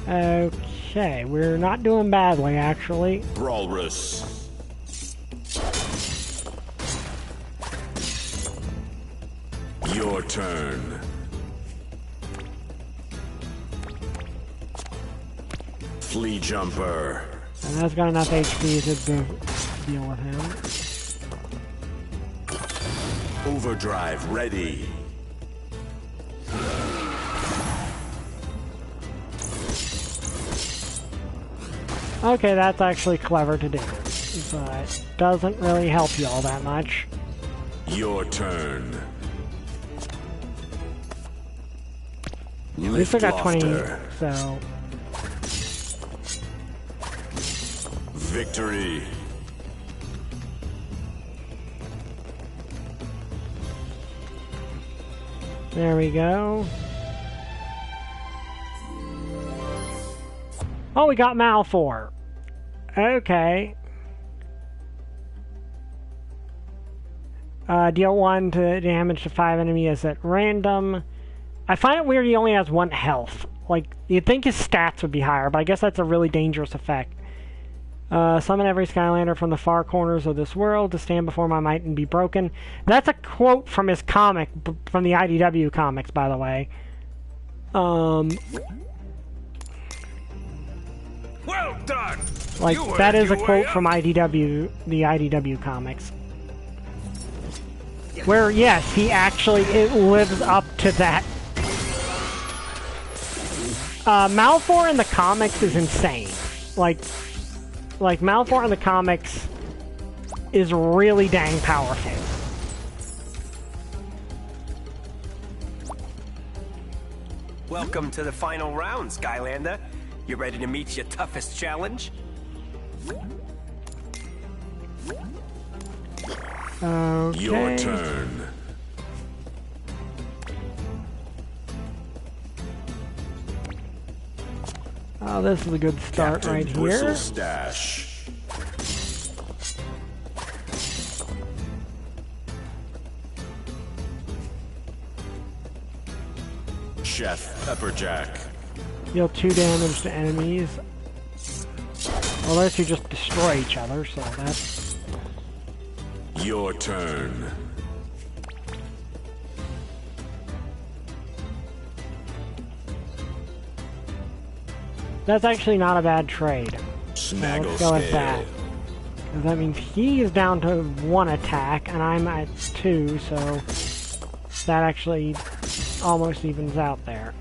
Okay, we're not doing badly, actually. Brawlrus. Your turn. Flea Jumper. And that's got enough HP to deal with him. Overdrive ready. Okay, that's actually clever to do, but doesn't really help you all that much. Your turn. At least I got 20, so... Victory. There we go. Oh, we got Malfor. Okay. Deal 1 to damage to 5 enemies at random. I find it weird he only has 1 health. Like, you'd think his stats would be higher, but I guess that's a really dangerous effect. Summon every Skylander from the far corners of this world to stand before my might and be broken. That's a quote from his comic, from the IDW comics, by the way. Well done! Like, that is a quote from IDW, the IDW comics. Where, yes, he actually, it lives up to that. Malfour in the comics is insane. Like Malfour in the comics is really dang powerful. Welcome to the final round, Skylander. You ready to meet your toughest challenge? Okay. Your turn. Oh, this is a good start Captain right Bristle here. Stash. Chef Pepperjack. Deal 2 damage to enemies. Unless you just destroy each other, so that's... Your turn. That's actually not a bad trade. Snaggle let's go with that. Because that means he is down to 1 attack, and I'm at 2, so that actually almost evens out there.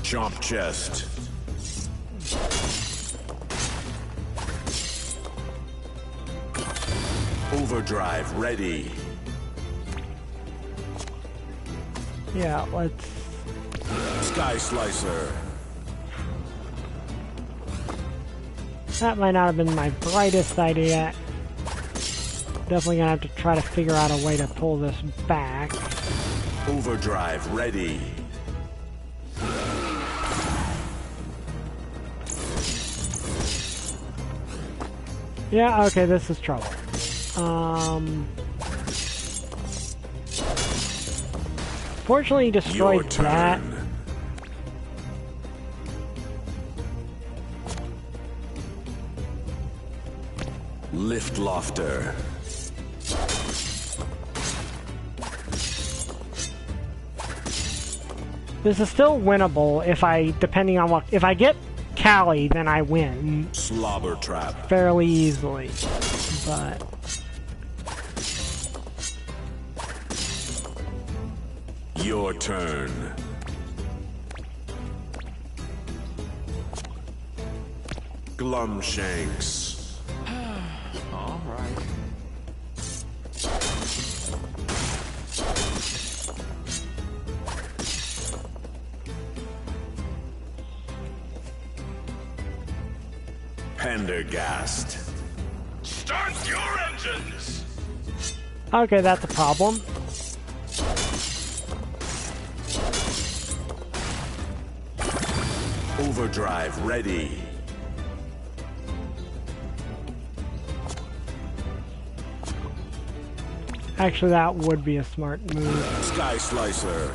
Chomp Chest. Overdrive ready. Yeah, let's... Sky Slicer. That might not have been my brightest idea. Definitely gonna have to try to figure out a way to pull this back. Overdrive ready. Yeah, okay, this is trouble. Fortunately, he destroyed that. Lift Lofter. This is still winnable if I, depending on what, if I get Callie, then I win. Slobber Trap. Fairly easily, but... Your turn. Glumshanks. All right. Pendergast. Start your engines! Okay, that's a problem. Overdrive ready. Actually, that would be a smart move. Sky Slicer.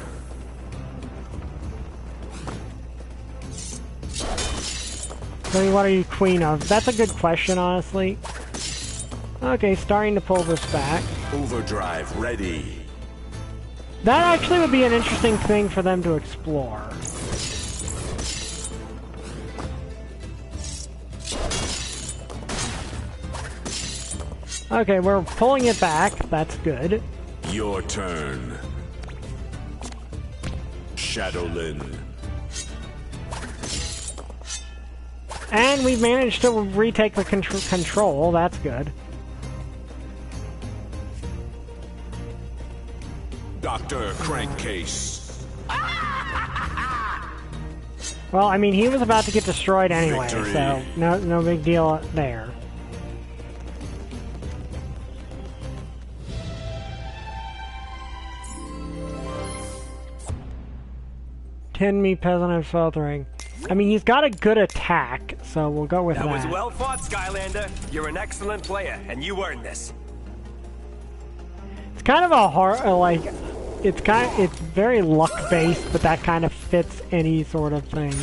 So what are you queen of? That's a good question, honestly. Okay, starting to pull this back. Overdrive ready. That actually would be an interesting thing for them to explore. Okay, we're pulling it back. That's good. Your turn. Shadowlin. And we've managed to retake the control. That's good. Dr. Crankcase. Well, I mean, he was about to get destroyed anyway, Victory. so no big deal there. Tin me, peasant, and filtering. I mean, he's got a good attack, so we'll go with that. That was well fought, Skylander. You're an excellent player, and you earned this. It's kind of a hard, like, it's very luck-based, but that kind of fits any sort of thing.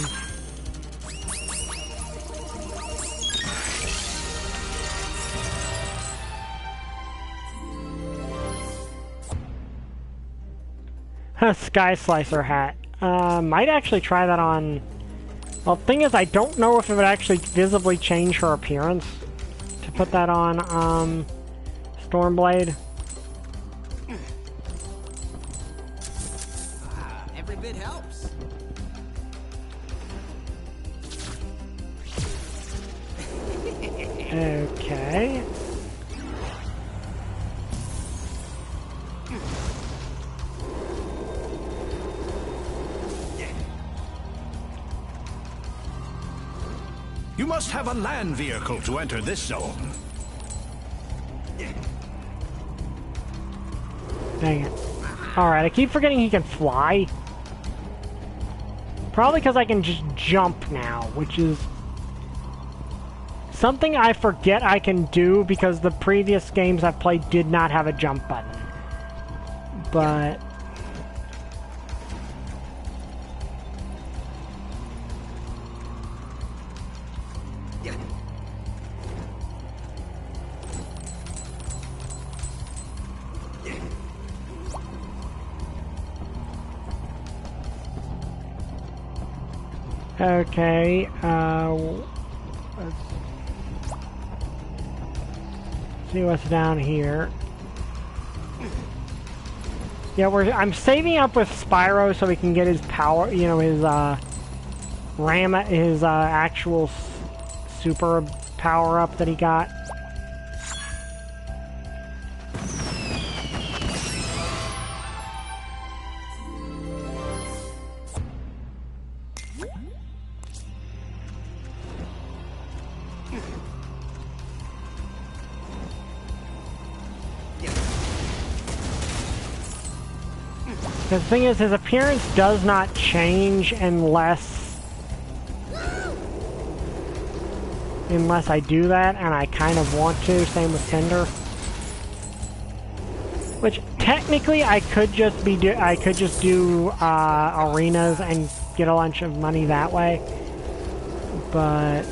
Sky Slicer hat. Might actually try that on... Well, the thing is, I don't know if it would actually visibly change her appearance to put that on, Stormblade. Every bit helps. Okay. You must have a land vehicle to enter this zone. Dang it. Alright, I keep forgetting he can fly. Probably because I can just jump now, which is something I forget I can do because the previous games I've played did not have a jump button. But... Okay, let's see what's down here. Yeah, I'm saving up with Spyro so we can get his power, you know, his, his, actual super power-up that he got. The thing is, his appearance does not change unless I do that, and I kind of want to. Same with Cinder. Which technically I could just do arenas and get a bunch of money that way. But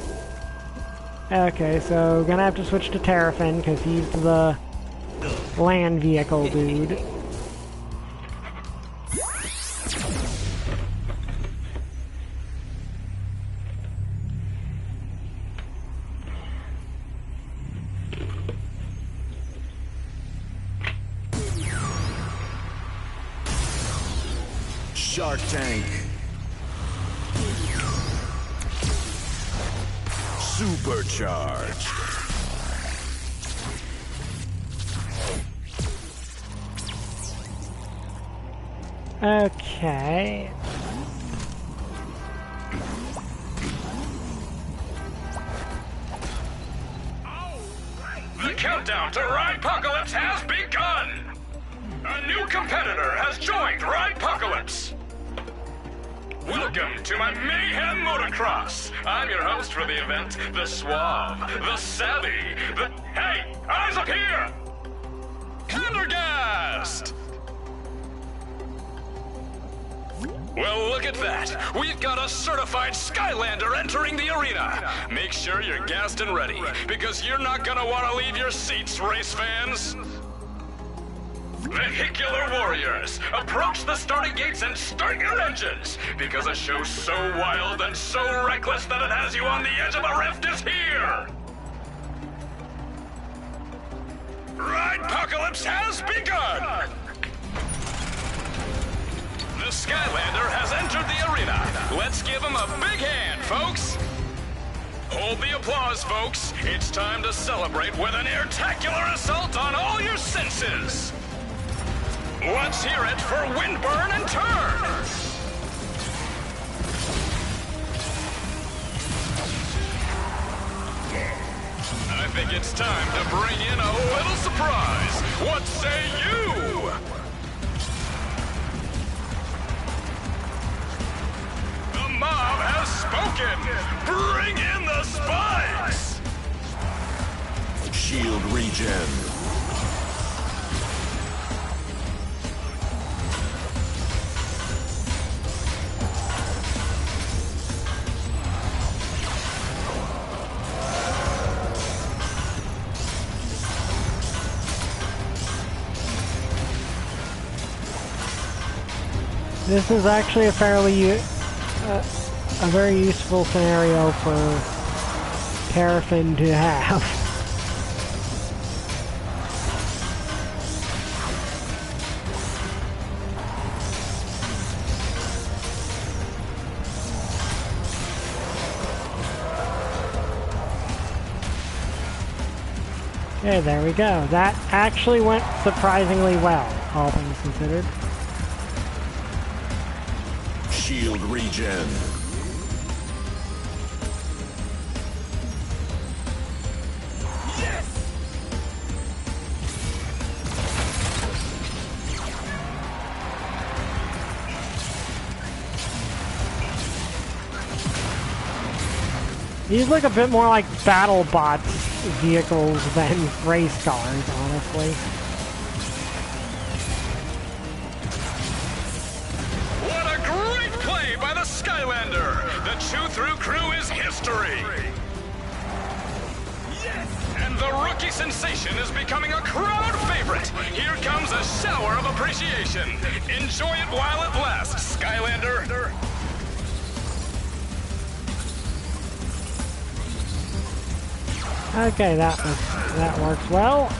okay, so gonna have to switch to Terrafin because he's the land vehicle dude. Shark Tank. Supercharged. Okay. The countdown to Ridepocalypse has begun! A new competitor has joined Ridepocalypse! Welcome to my Mayhem Motocross! I'm your host for the event, the Suave, the Savvy, the... Hey! Eyes up here! Pendergast! Well, look at that! We've got a certified Skylander entering the arena! Make sure you're gassed and ready, because you're not gonna want to leave your seats, race fans! Vehicular warriors, approach the starting gates and start your engines, because a show so wild and so reckless that it has you on the edge of a rift is here! Ridepocalypse has begun! The Skylander has entered the arena. Let's give him a big hand, folks! Hold the applause, folks. It's time to celebrate with an airtacular assault on all your senses! Let's hear it for Windburn and Turn! I think it's time to bring in a little surprise. What say you? The mob has spoken. Bring in the spikes! Shield regen. This is actually a fairly, a very useful scenario for Terrafin to have. Okay, there we go. That actually went surprisingly well, all things considered. Shield regen. These look a bit more like BattleBots vehicles than race cars, honestly. What a great play by the Skylander! The chew-through crew is history! Yes! And the rookie sensation is becoming a crowd favorite! Here comes a shower of appreciation! Enjoy it while it lasts, Skylander! Okay, that works well.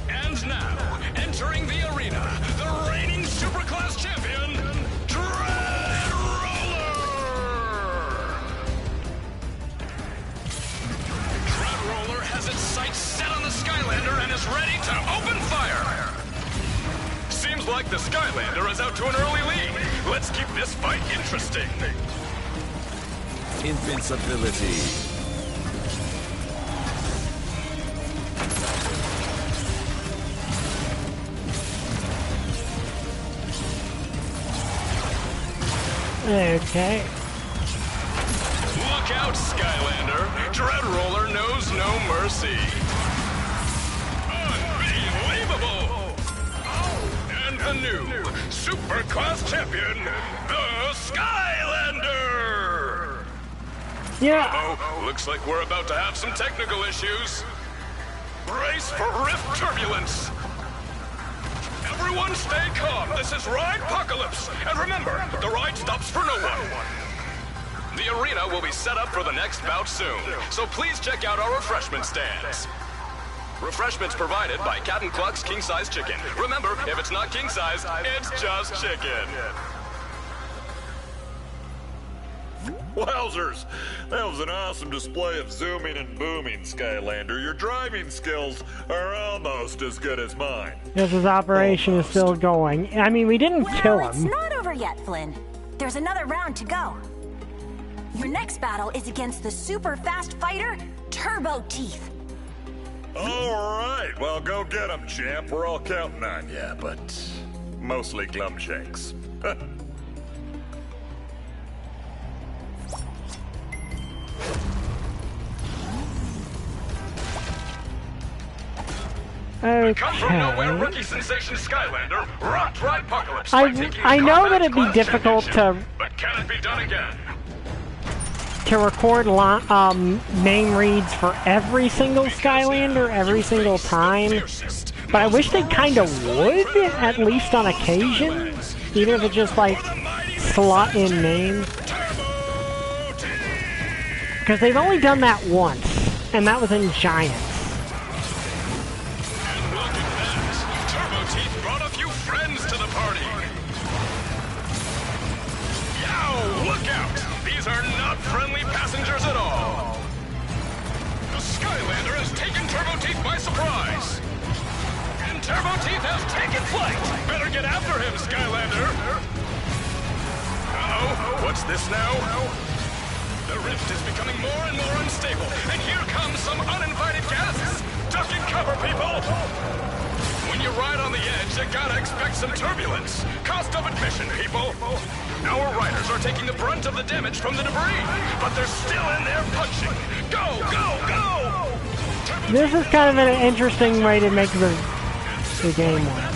And now, entering the arena, the reigning Superclass champion, Dread Roller! Dread Roller has its sights set on the Skylander and is ready to open fire! Seems like the Skylander is out to an early lead. Let's keep this fight interesting. Invincibility. Okay. Look out, Skylander. Dread Roller knows no mercy. Unbelievable! And the new Superclass champion, the Skylander! Yeah. Uh-oh, looks like we're about to have some technical issues. Brace for rift turbulence. Everyone stay calm. This is Ride-Pocalypse. And remember, the ride stops for no one. The arena will be set up for the next bout soon, so please check out our refreshment stands. Refreshments provided by Captain Cluck's King Size Chicken. Remember, if it's not king size, it's just chicken. Wowzers! That was an awesome display of zooming and booming, Skylander. Your driving skills are almost as good as mine. Yes, his operation is still going. I mean, we didn't kill him. It's not over yet, Flynn. There's another round to go. Your next battle is against the super fast fighter, Turbo Teeth. All right, well, go get him, champ. We're all counting on you, but mostly Glumshanks. Okay. Come from nowhere, rookie sensation Skylander rocked Ride-Pocalypse. I know that it'd be difficult to but can it be done again? to record name reads for every single Skylander every single time, but I wish they kind of would, at least on occasion, even if it's just like slot in names. Because they've only done that once, and that was in Giants. And look at that! Turbo Teeth brought a few friends to the party! Yow! Look out! These are not friendly passengers at all! The Skylander has taken Turbo Teeth by surprise! And Turbo Teeth has taken flight! Better get after him, Skylander! Uh-oh, what's this now? The rift is becoming more and more unstable, and here comes some uninvited guests! Duck and cover, people! When you ride on the edge, you gotta expect some turbulence. Cost of admission, people! Our riders are taking the brunt of the damage from the debris, but they're still in there punching! Go, go, go! This is kind of an interesting way to make the game work.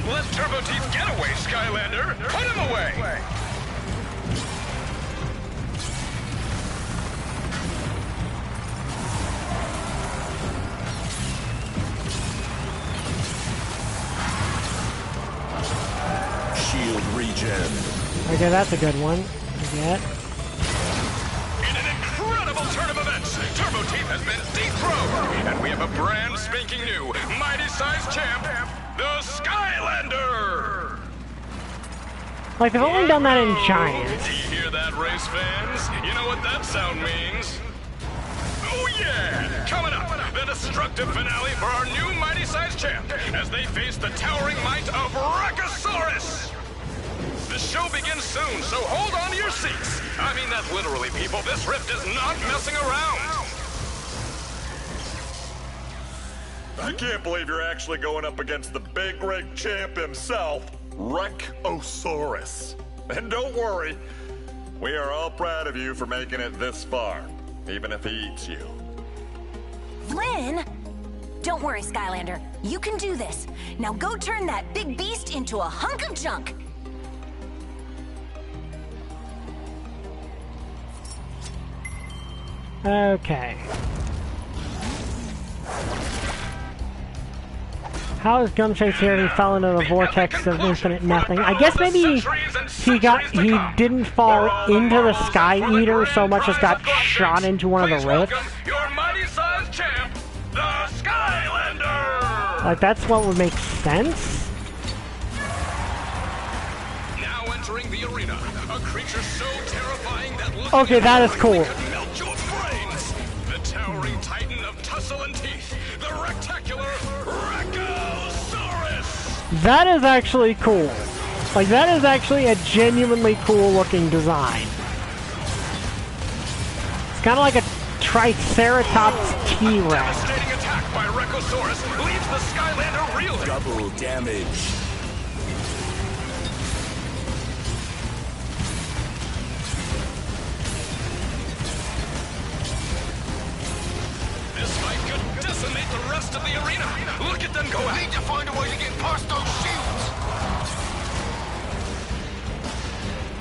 Let Turbo Teeth get away, Skylander! Put him away! Okay, that's a good one. Get. In an incredible turn of events, Turbo Team has been dethroned, and we have a brand spanking new, mighty-sized champ, the Skylander! Like, they've only done that in Giants. Do you hear that, race fans? You know what that sound means? Oh yeah! Coming up, the destructive finale for our new mighty-sized champ, as they face the towering might of Rachosaurus! The show begins soon, so hold on to your seats. I mean that literally, people. This rift is not messing around. I can't believe you're actually going up against the big rig champ himself, Rachosaurus. And don't worry, we are all proud of you for making it this far, even if he eats you. Flynn? Don't worry, Skylander. You can do this. Now go turn that big beast into a hunk of junk. Okay. How is Gumshanks here? He fell into the vortex of infinite nothing. I guess maybe he didn't fall into the Sky Eater so much as got shot into one of the rifts. Your mighty-sized champ, the Skylander! Like, that's what would make sense. Now entering the arena, a creature so terrifying that okay, that is cool. could melt your brains. The towering titan of tussle and teeth, the rectacular Rachosaurus! That is actually cool. Like, that is actually a genuinely cool looking design. It's kind of like a Triceratops T-Rex. Devastating attack by Rachosaurus leaves the Skylander reeling. Double damage. This fight could decimate the rest of the arena. Look at them go out. Need to find a way to get past those shields.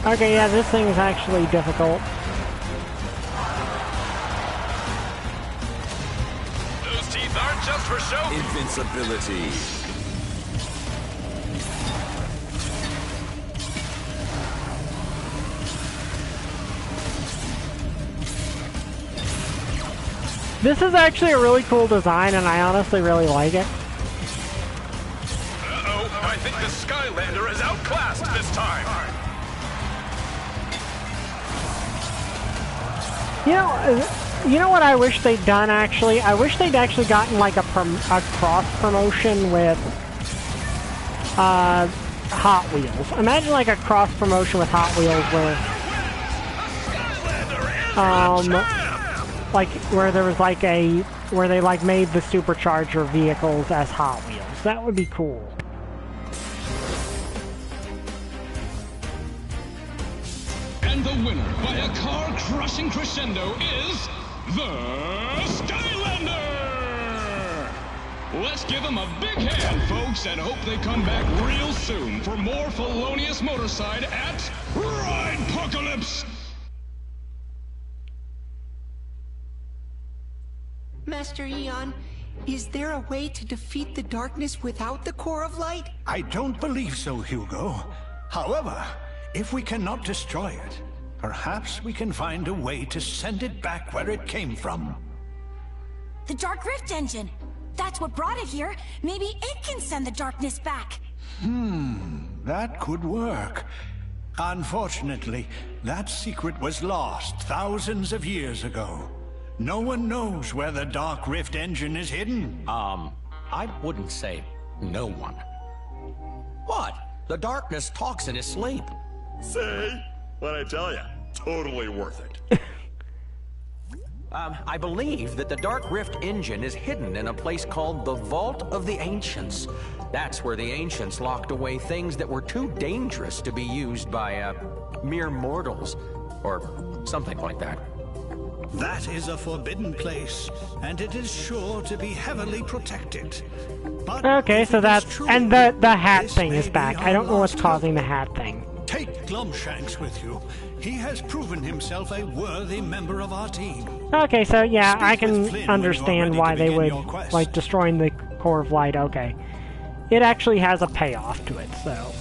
Okay, yeah, this thing is actually difficult. Those teeth aren't just for show. Invincibility. This is actually a really cool design, and I honestly really like it. Uh-oh, I think the Skylander is outclassed this time. You know what I wish they'd done, actually? I wish they'd actually gotten, like, a cross-promotion with, Hot Wheels. Imagine, like, a cross-promotion with Hot Wheels where, like, where there was, like, where they, like, made the Supercharger vehicles as Hot Wheels. That would be cool. And the winner by a car-crushing crescendo is the Skylander! Let's give them a big hand, folks, and hope they come back real soon for more felonious motorcide at Ridepocalypse! Master Eon, is there a way to defeat the darkness without the Core of Light? I don't believe so, Hugo. However, if we cannot destroy it, perhaps we can find a way to send it back where it came from. The Dark Rift engine! That's what brought it here. Maybe it can send the darkness back. That could work. Unfortunately, that secret was lost thousands of years ago. No one knows where the Dark Rift engine is hidden. I wouldn't say no one. What? The darkness talks in his sleep. See? What'd I tell you? Totally worth it. I believe that the Dark Rift engine is hidden in a place called the Vault of the Ancients. That's where the Ancients locked away things that were too dangerous to be used by, mere mortals. Or something like that. That is a forbidden place, and it is sure to be heavily protected. But okay, so that's... True, and the hat thing is back. I don't know what's causing the hat thing. Take Glumshanks with you. He has proven himself a worthy member of our team. Okay, so yeah, I can understand why they would, like, destroying the Core of Light. Okay. It actually has a payoff to it, so...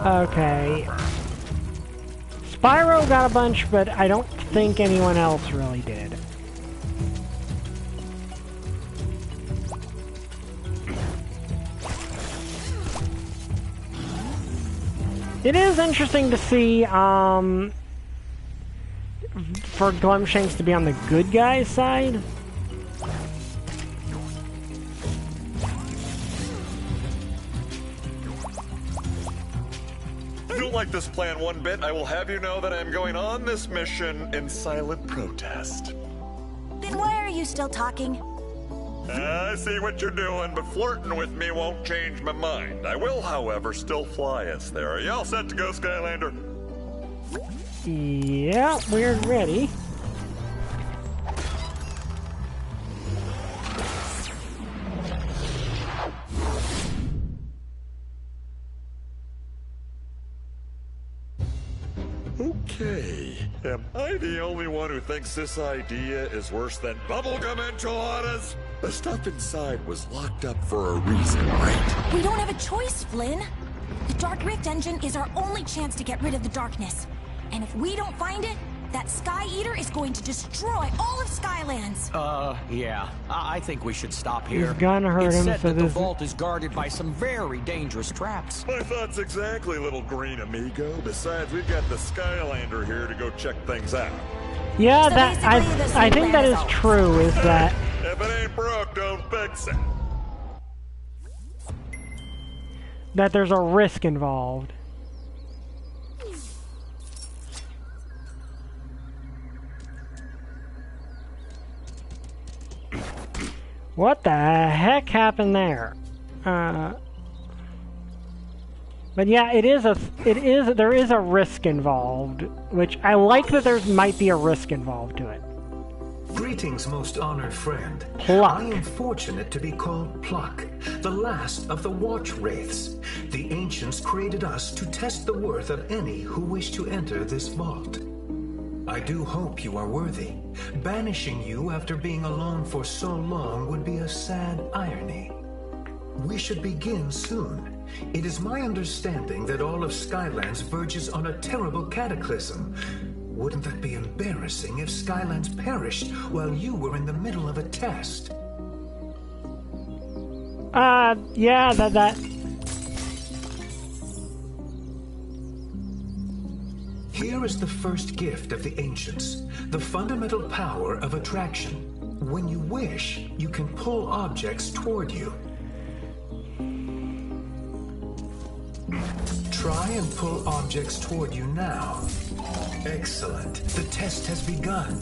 Okay. Spyro got a bunch, but I don't think anyone else really did. It is interesting to see, for Glumshanks to be on the good guy's side. I don't like this plan one bit. I will have you know that I am going on this mission in silent protest. Then why are you still talking? I see what you're doing, but flirting with me won't change my mind. I will, however, still fly us there. Are you all set to go, Skylander? Yeah, we're ready. Okay. Am I the only one who thinks this idea is worse than bubblegum enchiladas? The stuff inside was locked up for a reason, right? We don't have a choice, Flynn. The Dark Rift engine is our only chance to get rid of the darkness. And if we don't find it, that Sky Eater is going to destroy all of Skylands. Yeah. I think we should stop here. He's gonna hurt it's him, said so that the this- vault is guarded by some very dangerous traps. My thoughts exactly, little green amigo. Besides, we've got the Skylander here to go check things out. Yeah, So that I think that is true. Is that If it ain't broke, don't fix it. that there's a risk involved. What the heck happened there? But yeah, there is a risk involved, which I like that there might be a risk involved to it. Greetings, most honored friend. Pluck. I am fortunate to be called Pluck, the last of the Watch Wraiths. The ancients created us to test the worth of any who wish to enter this vault. I do hope you are worthy. Banishing you after being alone for so long would be a sad irony. We should begin soon. It is my understanding that all of Skylands verges on a terrible cataclysm. Wouldn't that be embarrassing if Skylands perished while you were in the middle of a test? Yeah, that... Here is the first gift of the ancients, the fundamental power of attraction. When you wish, you can pull objects toward you. Try and pull objects toward you now. Excellent. The test has begun,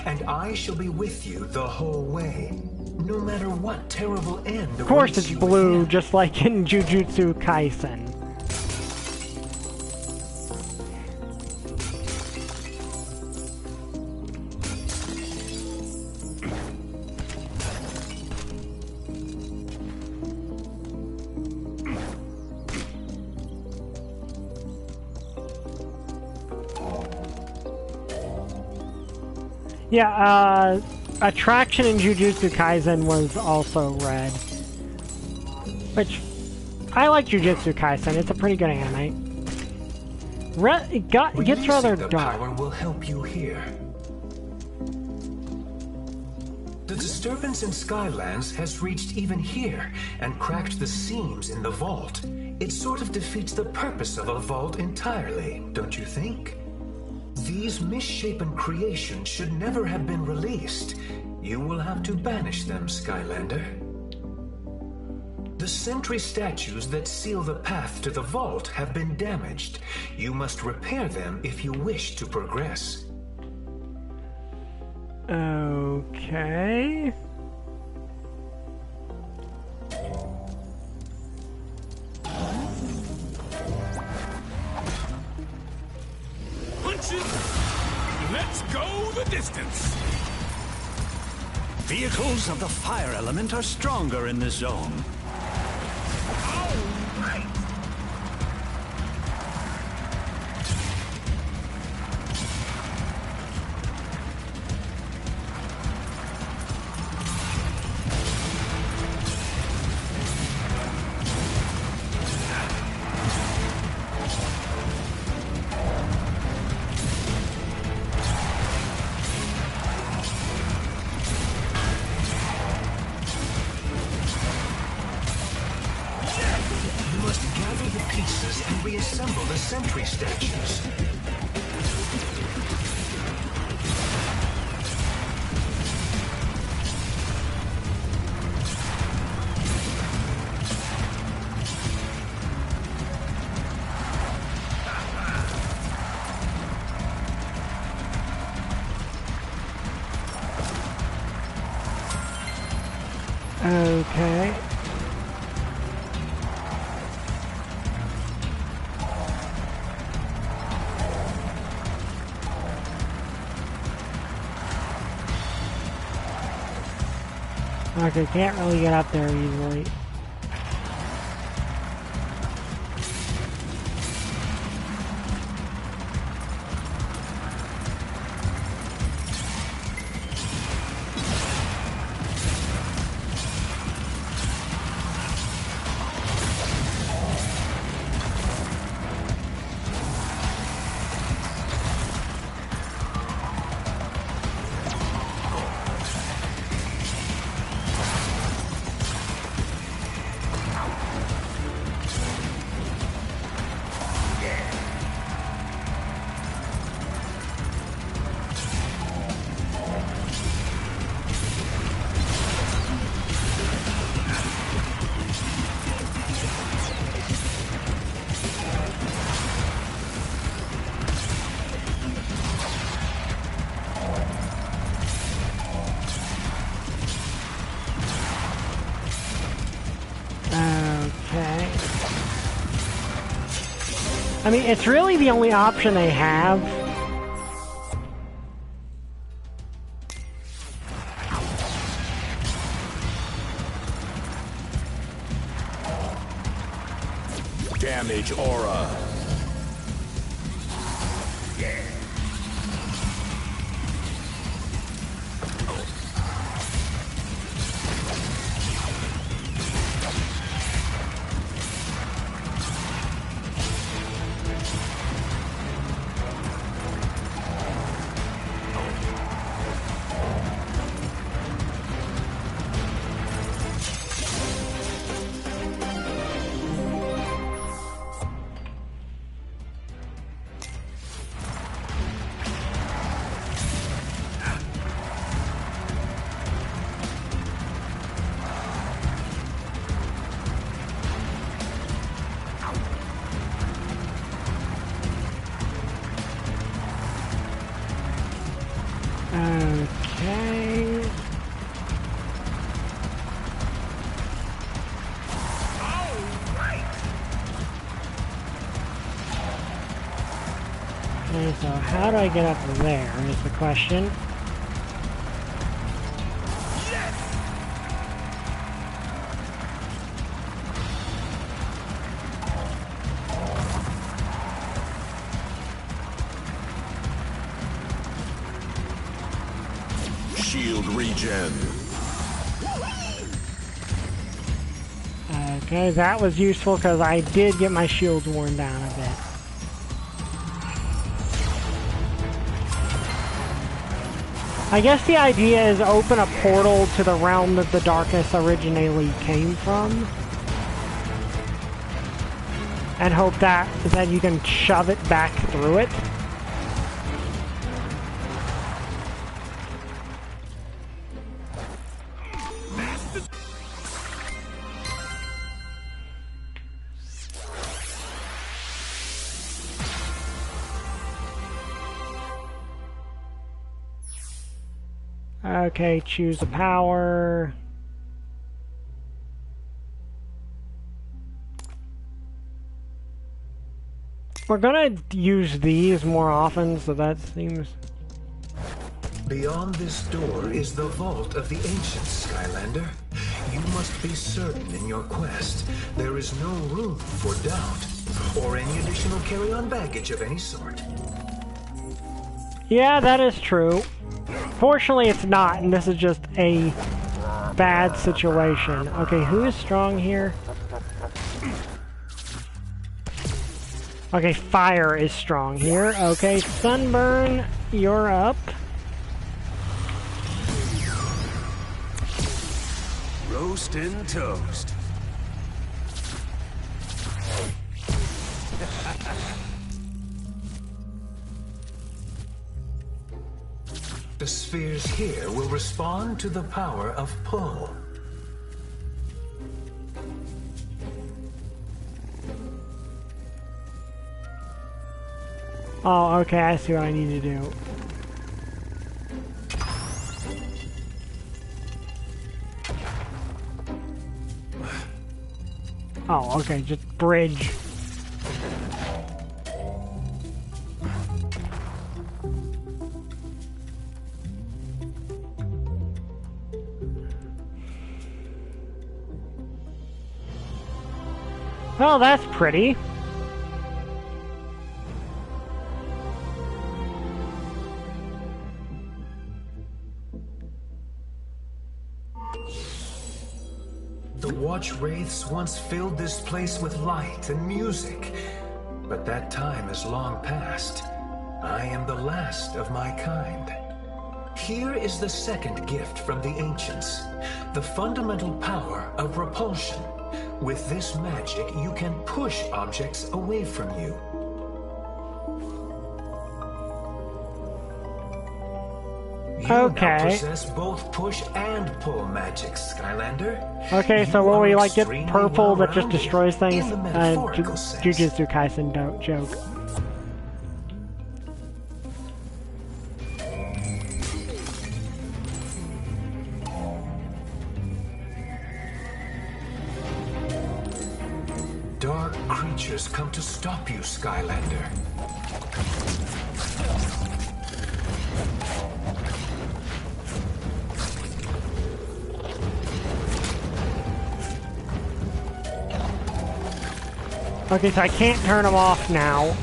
and I shall be with you the whole way, no matter what terrible end. Of course it's blue, just like in Jujutsu Kaisen. Yeah, Attraction in Jujutsu Kaisen was also red. Which, I like Jujutsu Kaisen, it's a pretty good anime. It gets rather the dark. Power will help you here. The disturbance in Skylands has reached even here and cracked the seams in the vault. It sort of defeats the purpose of a vault entirely, don't you think? These misshapen creations should never have been released. You will have to banish them, Skylander. The sentry statues that seal the path to the vault have been damaged. You must repair them if you wish to progress. Okay. Punches! Let's go the distance! Vehicles of the fire element are stronger in this zone. reassemble the sentry statues. Okay. Okay, can't really get up there easily. I mean, it's really the only option they have. Damage aura. Okay. Okay, so how do I get up there is the question. Shield regen. Okay, that was useful because I did get my shields worn down a bit. I guess the idea is open a portal to the realm that the darkness originally came from. And hope that you can shove it back through it. Okay, choose a power. We're gonna use these more often, so that seems... Beyond this door is the vault of the ancients, Skylander. You must be certain in your quest. There is no room for doubt, or any additional carry-on baggage of any sort. Yeah, that is true. Fortunately, it's not, and this is just a bad situation. Okay, who is strong here? Okay, fire is strong here. Okay, Sunburn, you're up. Roast and toast. The spheres here will respond to the power of pull. Oh, okay, I see what I need to do. Oh, okay, just bridge. Well, that's pretty. The watch wraiths once filled this place with light and music, but that time is long past. I am the last of my kind. Here is the second gift from the ancients, the fundamental power of repulsion. With this magic, you can push objects away from you. You now possess both push and pull magic, Skylander. Okay, so will we like get purple that just destroys things? Jujutsu Kaisen joke. Dark creatures come to stop you, Skylander. Okay, so I can't turn them off now.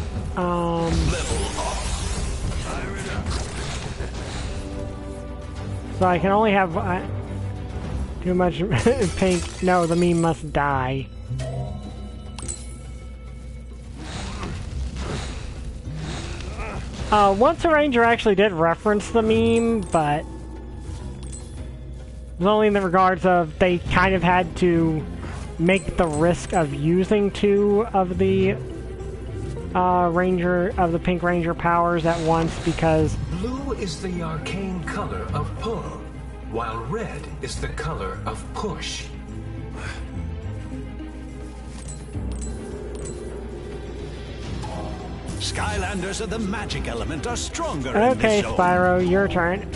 So I can only have too much pink. No, the meme must die. Once a Ranger actually did reference the meme, but it was only in the regards of they kind of had to make the risk of using two of the Pink Ranger powers at once because blue is the arcane color of pull, while red is the color of push. Skylanders of the magic element are stronger in this okay, zone. Spyro, your turn.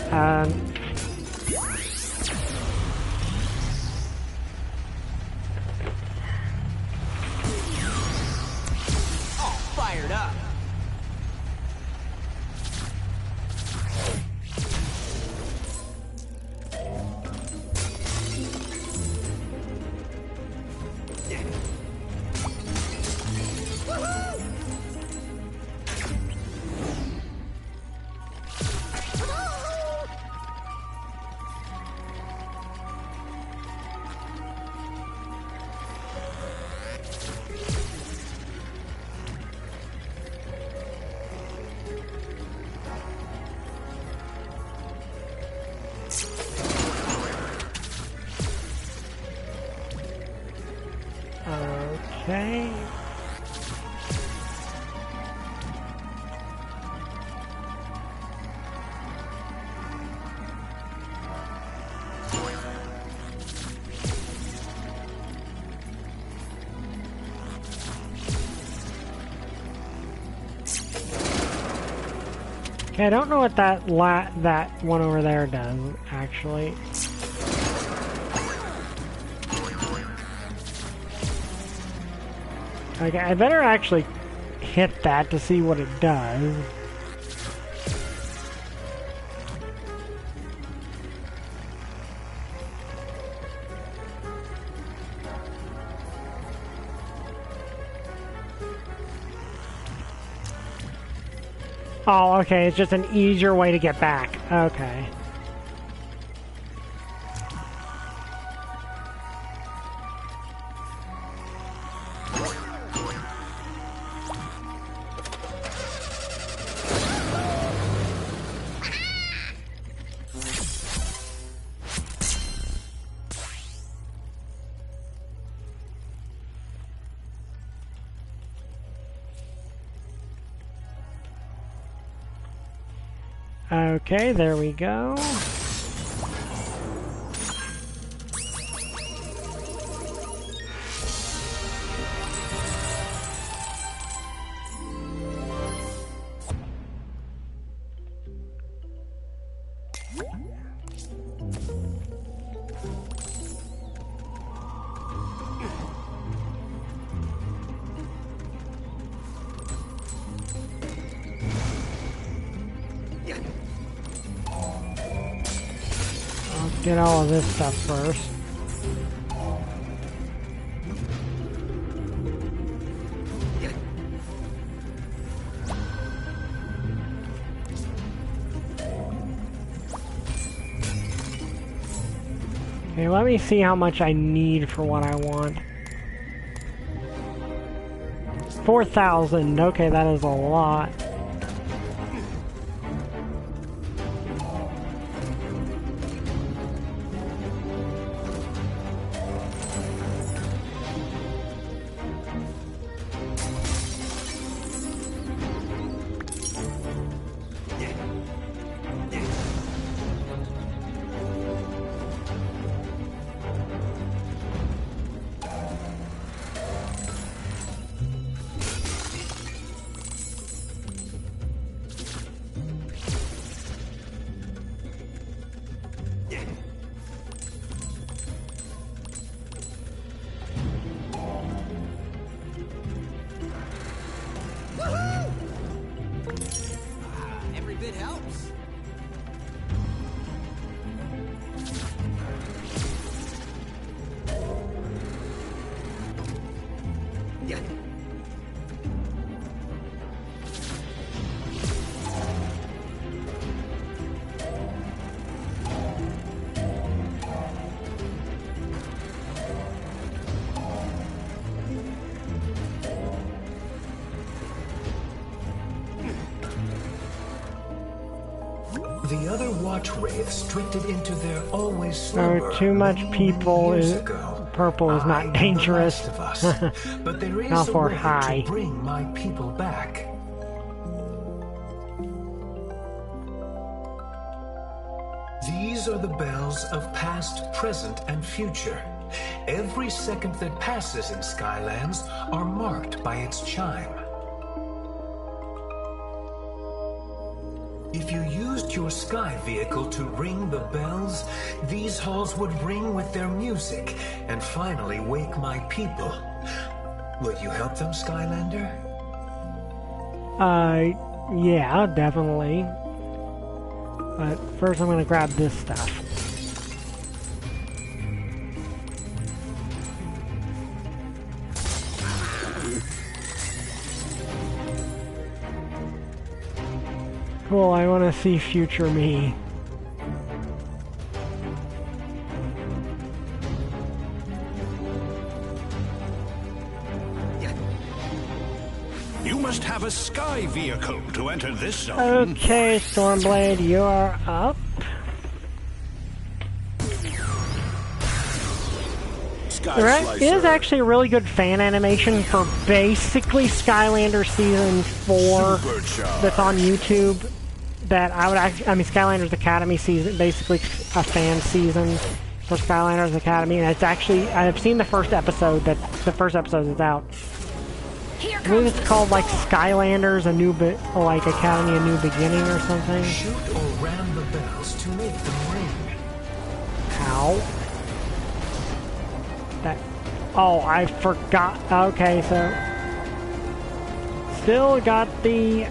Fired up. Okay. Okay, I don't know what that one over there does, actually. Okay, I better actually hit that to see what it does. Oh, okay, it's just an easier way to get back. Okay. Okay, there we go. Get all of this stuff first. Okay, let me see how much I need for what I want. 4,000. Okay, that is a lot. Every bit helps. The other watch wraiths drifted into their always slumber. Too much people is purple is not dangerous. But there is Now a for way high. to bring my people back. These are the bells of past, present, and future. Every second that passes in Skylands are marked by its chime. If you used your sky vehicle to ring the bells, these halls would ring with their music and finally wake my people. Will you help them, Skylander? Yeah, definitely. But first I'm gonna grab this stuff. Cool, I want to see future me. You must have a sky vehicle to enter this zone. Okay, Stormblade, you are up. There is actually a really good fan animation for basically Skylanders Season 4 that's on YouTube. That I would actually, I mean, Skylanders Academy season, basically a fan season for Skylanders Academy, and it's actually, I've seen the first episode, the first episode is out. I believe it's called like Skylanders, like Academy, a New Beginning or something. Shoot or ram the bells to make them ring. Ow. Oh, I forgot. Okay, so still got the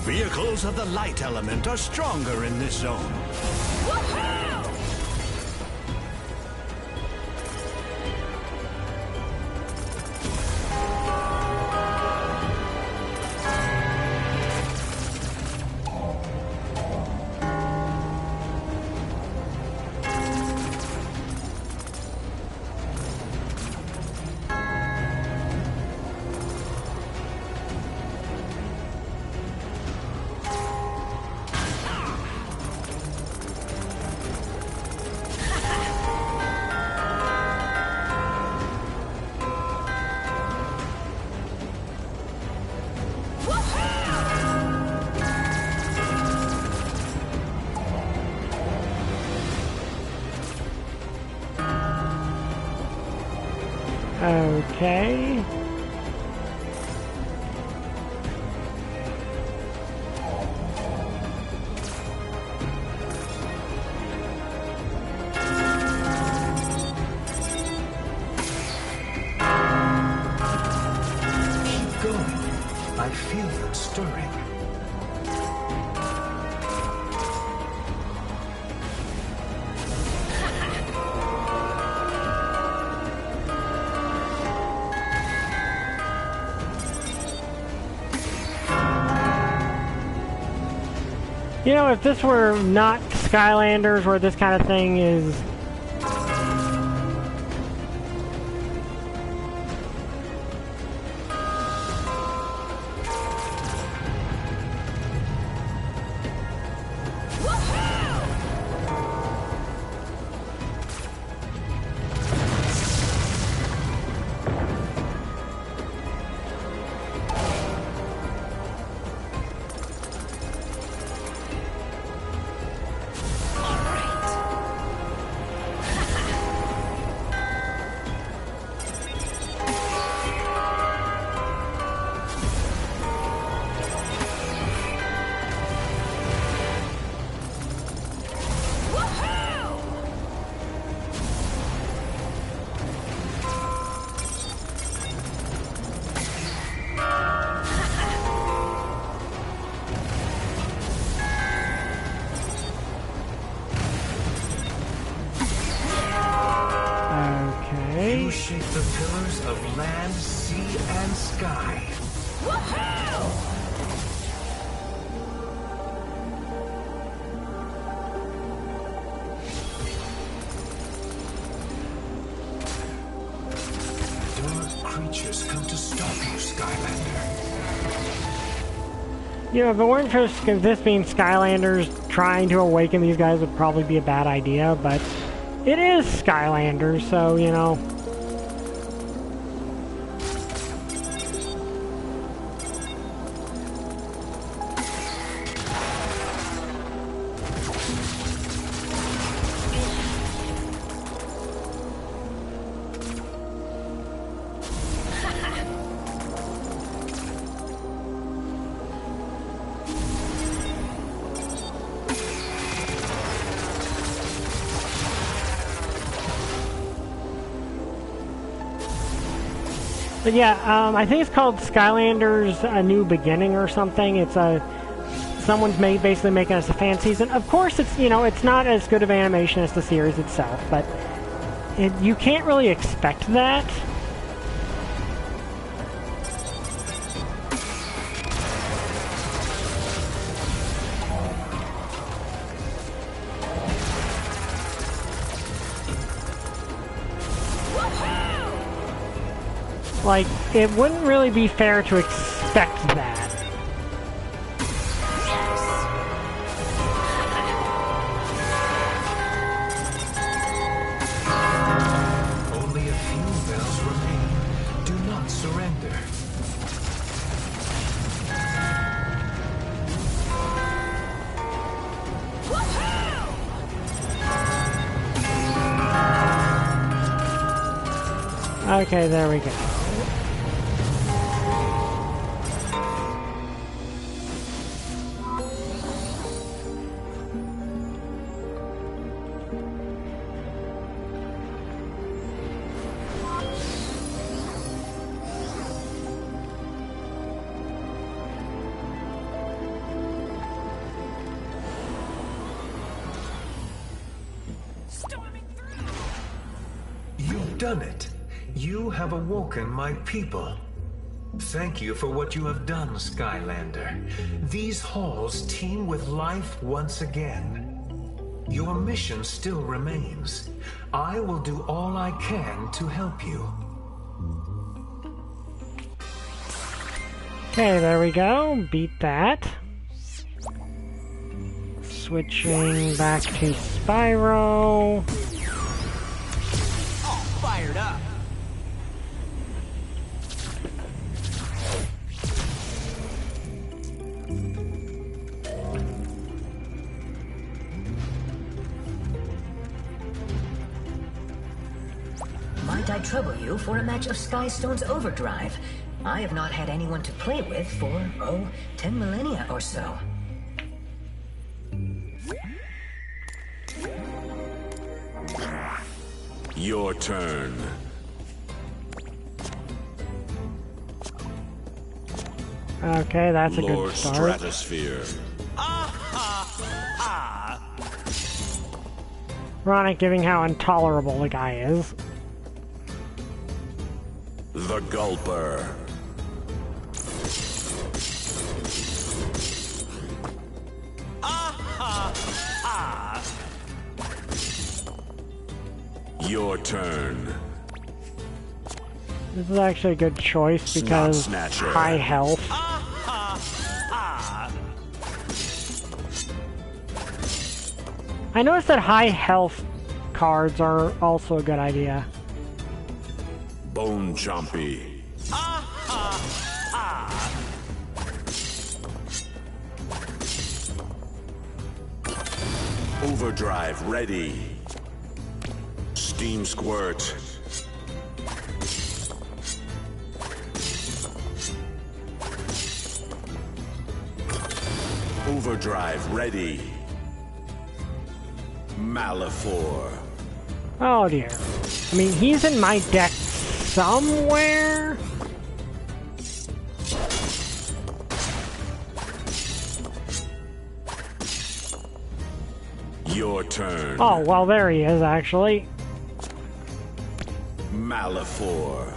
Vehicles of the light element are stronger in this zone. Okay. Keep going. I feel them stirring. You know, if this were not Skylanders, where this kind of thing is... You shape the pillars of land, sea, and sky. Dark creatures come to stop you, Skylander. You know, if it weren't for this being Skylanders, trying to awaken these guys would probably be a bad idea, but it is Skylanders, so, you know. But yeah, I think it's called Skylanders A New Beginning or something. It's someone's basically making us a fan season. Of course, it's, you know, it's not as good of animation as the series itself, but you can't really expect that. Like, it wouldn't really be fair to expect that. Only a few bells remain. Do not surrender. Okay, there we go. You've done it. You have awoken my people. Thank you for what you have done, Skylander. These halls teem with life once again. Your mission still remains. I will do all I can to help you. Okay, there we go. Beat that. Switching back to Spyro. All fired up. My might I trouble you for a match of Skystone's Overdrive? I have not had anyone to play with for, 10 millennia or so. Your turn. Okay, that's a Lord good start. Stratosphere. Ironic, given how intolerable the guy is. The Gulper. Your turn. This is actually a good choice because Snatcher. high health. I noticed that high health cards are also a good idea. Bone Chompy. Overdrive ready. Steam Squirt. Overdrive ready. Malifor. Oh dear. I mean, he's in my deck somewhere. Your turn. Oh, well, there he is, actually. Malifor.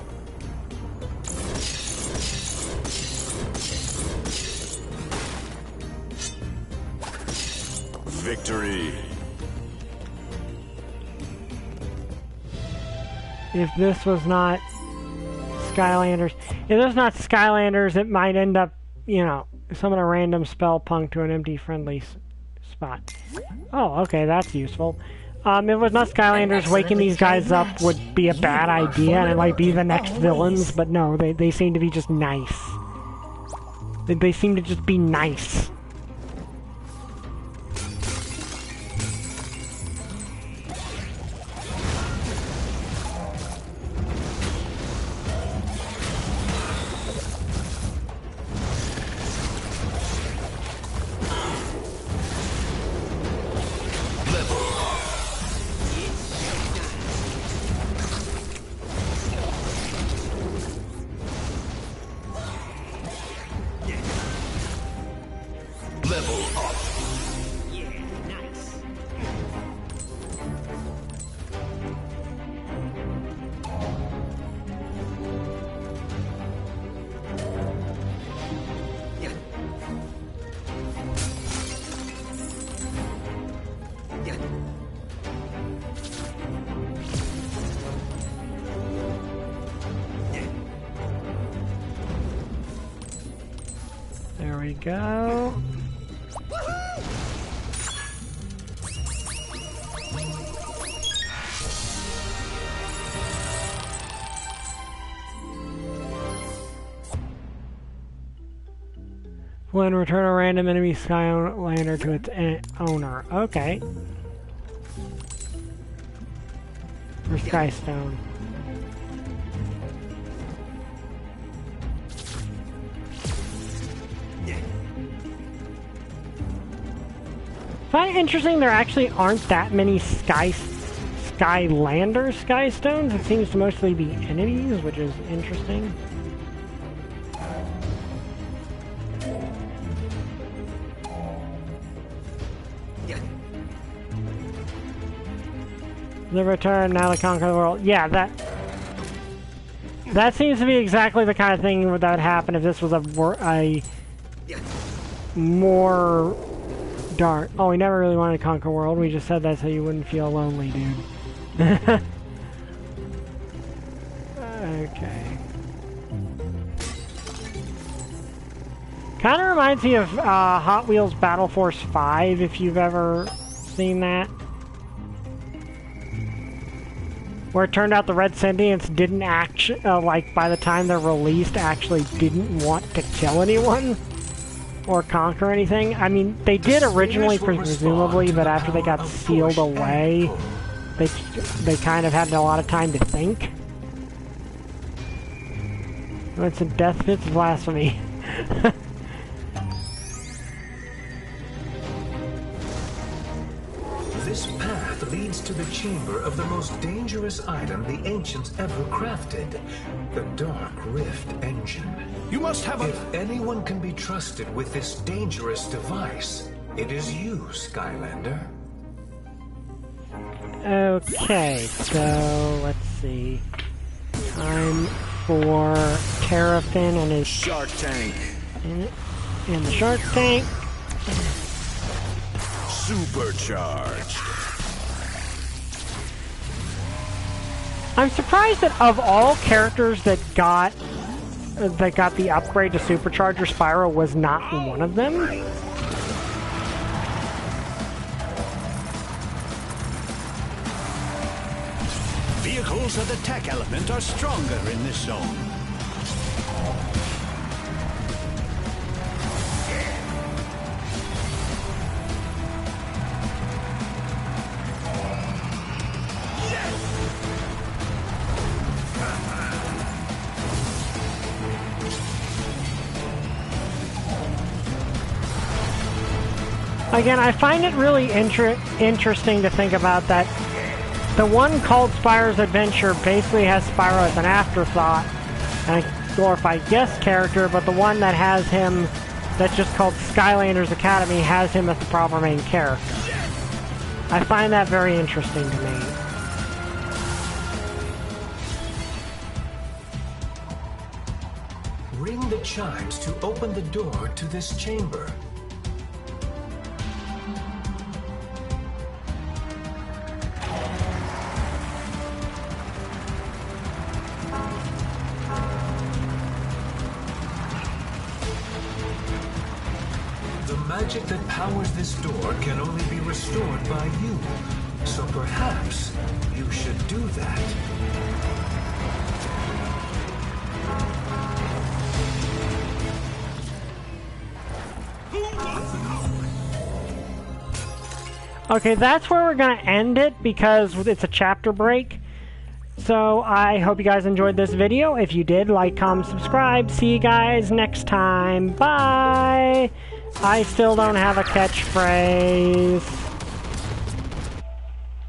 Victory. If this was not Skylanders... If this was not Skylanders, it might end up, you know, summon a random spell punk to an empty friendly spot. Oh, okay, that's useful. If it was not Skylanders, waking these guys up would be a bad idea, and it might be the next villains, but no, they seem to be just nice. They seem to just be nice. There we go. When return a random enemy Skylander to its owner. Okay. For Skystone. I find it interesting there actually aren't that many Skylanders Skystones. It seems to mostly be enemies, which is interesting. The return, now to conquer the world. Yeah, that seems to be exactly the kind of thing that would happen if this was a more dark. Oh, we never really wanted to conquer the world. We just said that so you wouldn't feel lonely, dude. Okay. Kind of reminds me of Hot Wheels Battle Force 5, if you've ever seen that. Where it turned out the Red Sentients didn't actually, like, by the time they're released, actually didn't want to kill anyone or conquer anything. I mean, they did originally, presumably, but after they got sealed away, they kind of had a lot of time to think. It's a death fits blasphemy. This path leads to the chamber of the most dangerous item the ancients ever crafted, the Dark Rift Engine. You must have a... If anyone can be trusted with this dangerous device, it is you, Skylander. Okay, so let's see. Time for Terrapin and his Shark Tank. And the Shark Tank. Supercharged. I'm surprised that of all characters that got the upgrade to Supercharger, Spyro was not one of them. Vehicles of the tech element are stronger in this zone. Again, I find it really interesting to think about that the one called Spyro's Adventure basically has Spyro as an afterthought and a glorified guest character, but the one that has him, that's just called Skylanders Academy, has him as the proper main character. I find that very interesting to me. Ring the chimes to open the door to this chamber. The magic that powers this door can only be restored by you. So perhaps you should do that. Okay, that's where we're going to end it because it's a chapter break. So I hope you guys enjoyed this video. If you did, like, comment, subscribe. See you guys next time. Bye! I still don't have a catchphrase.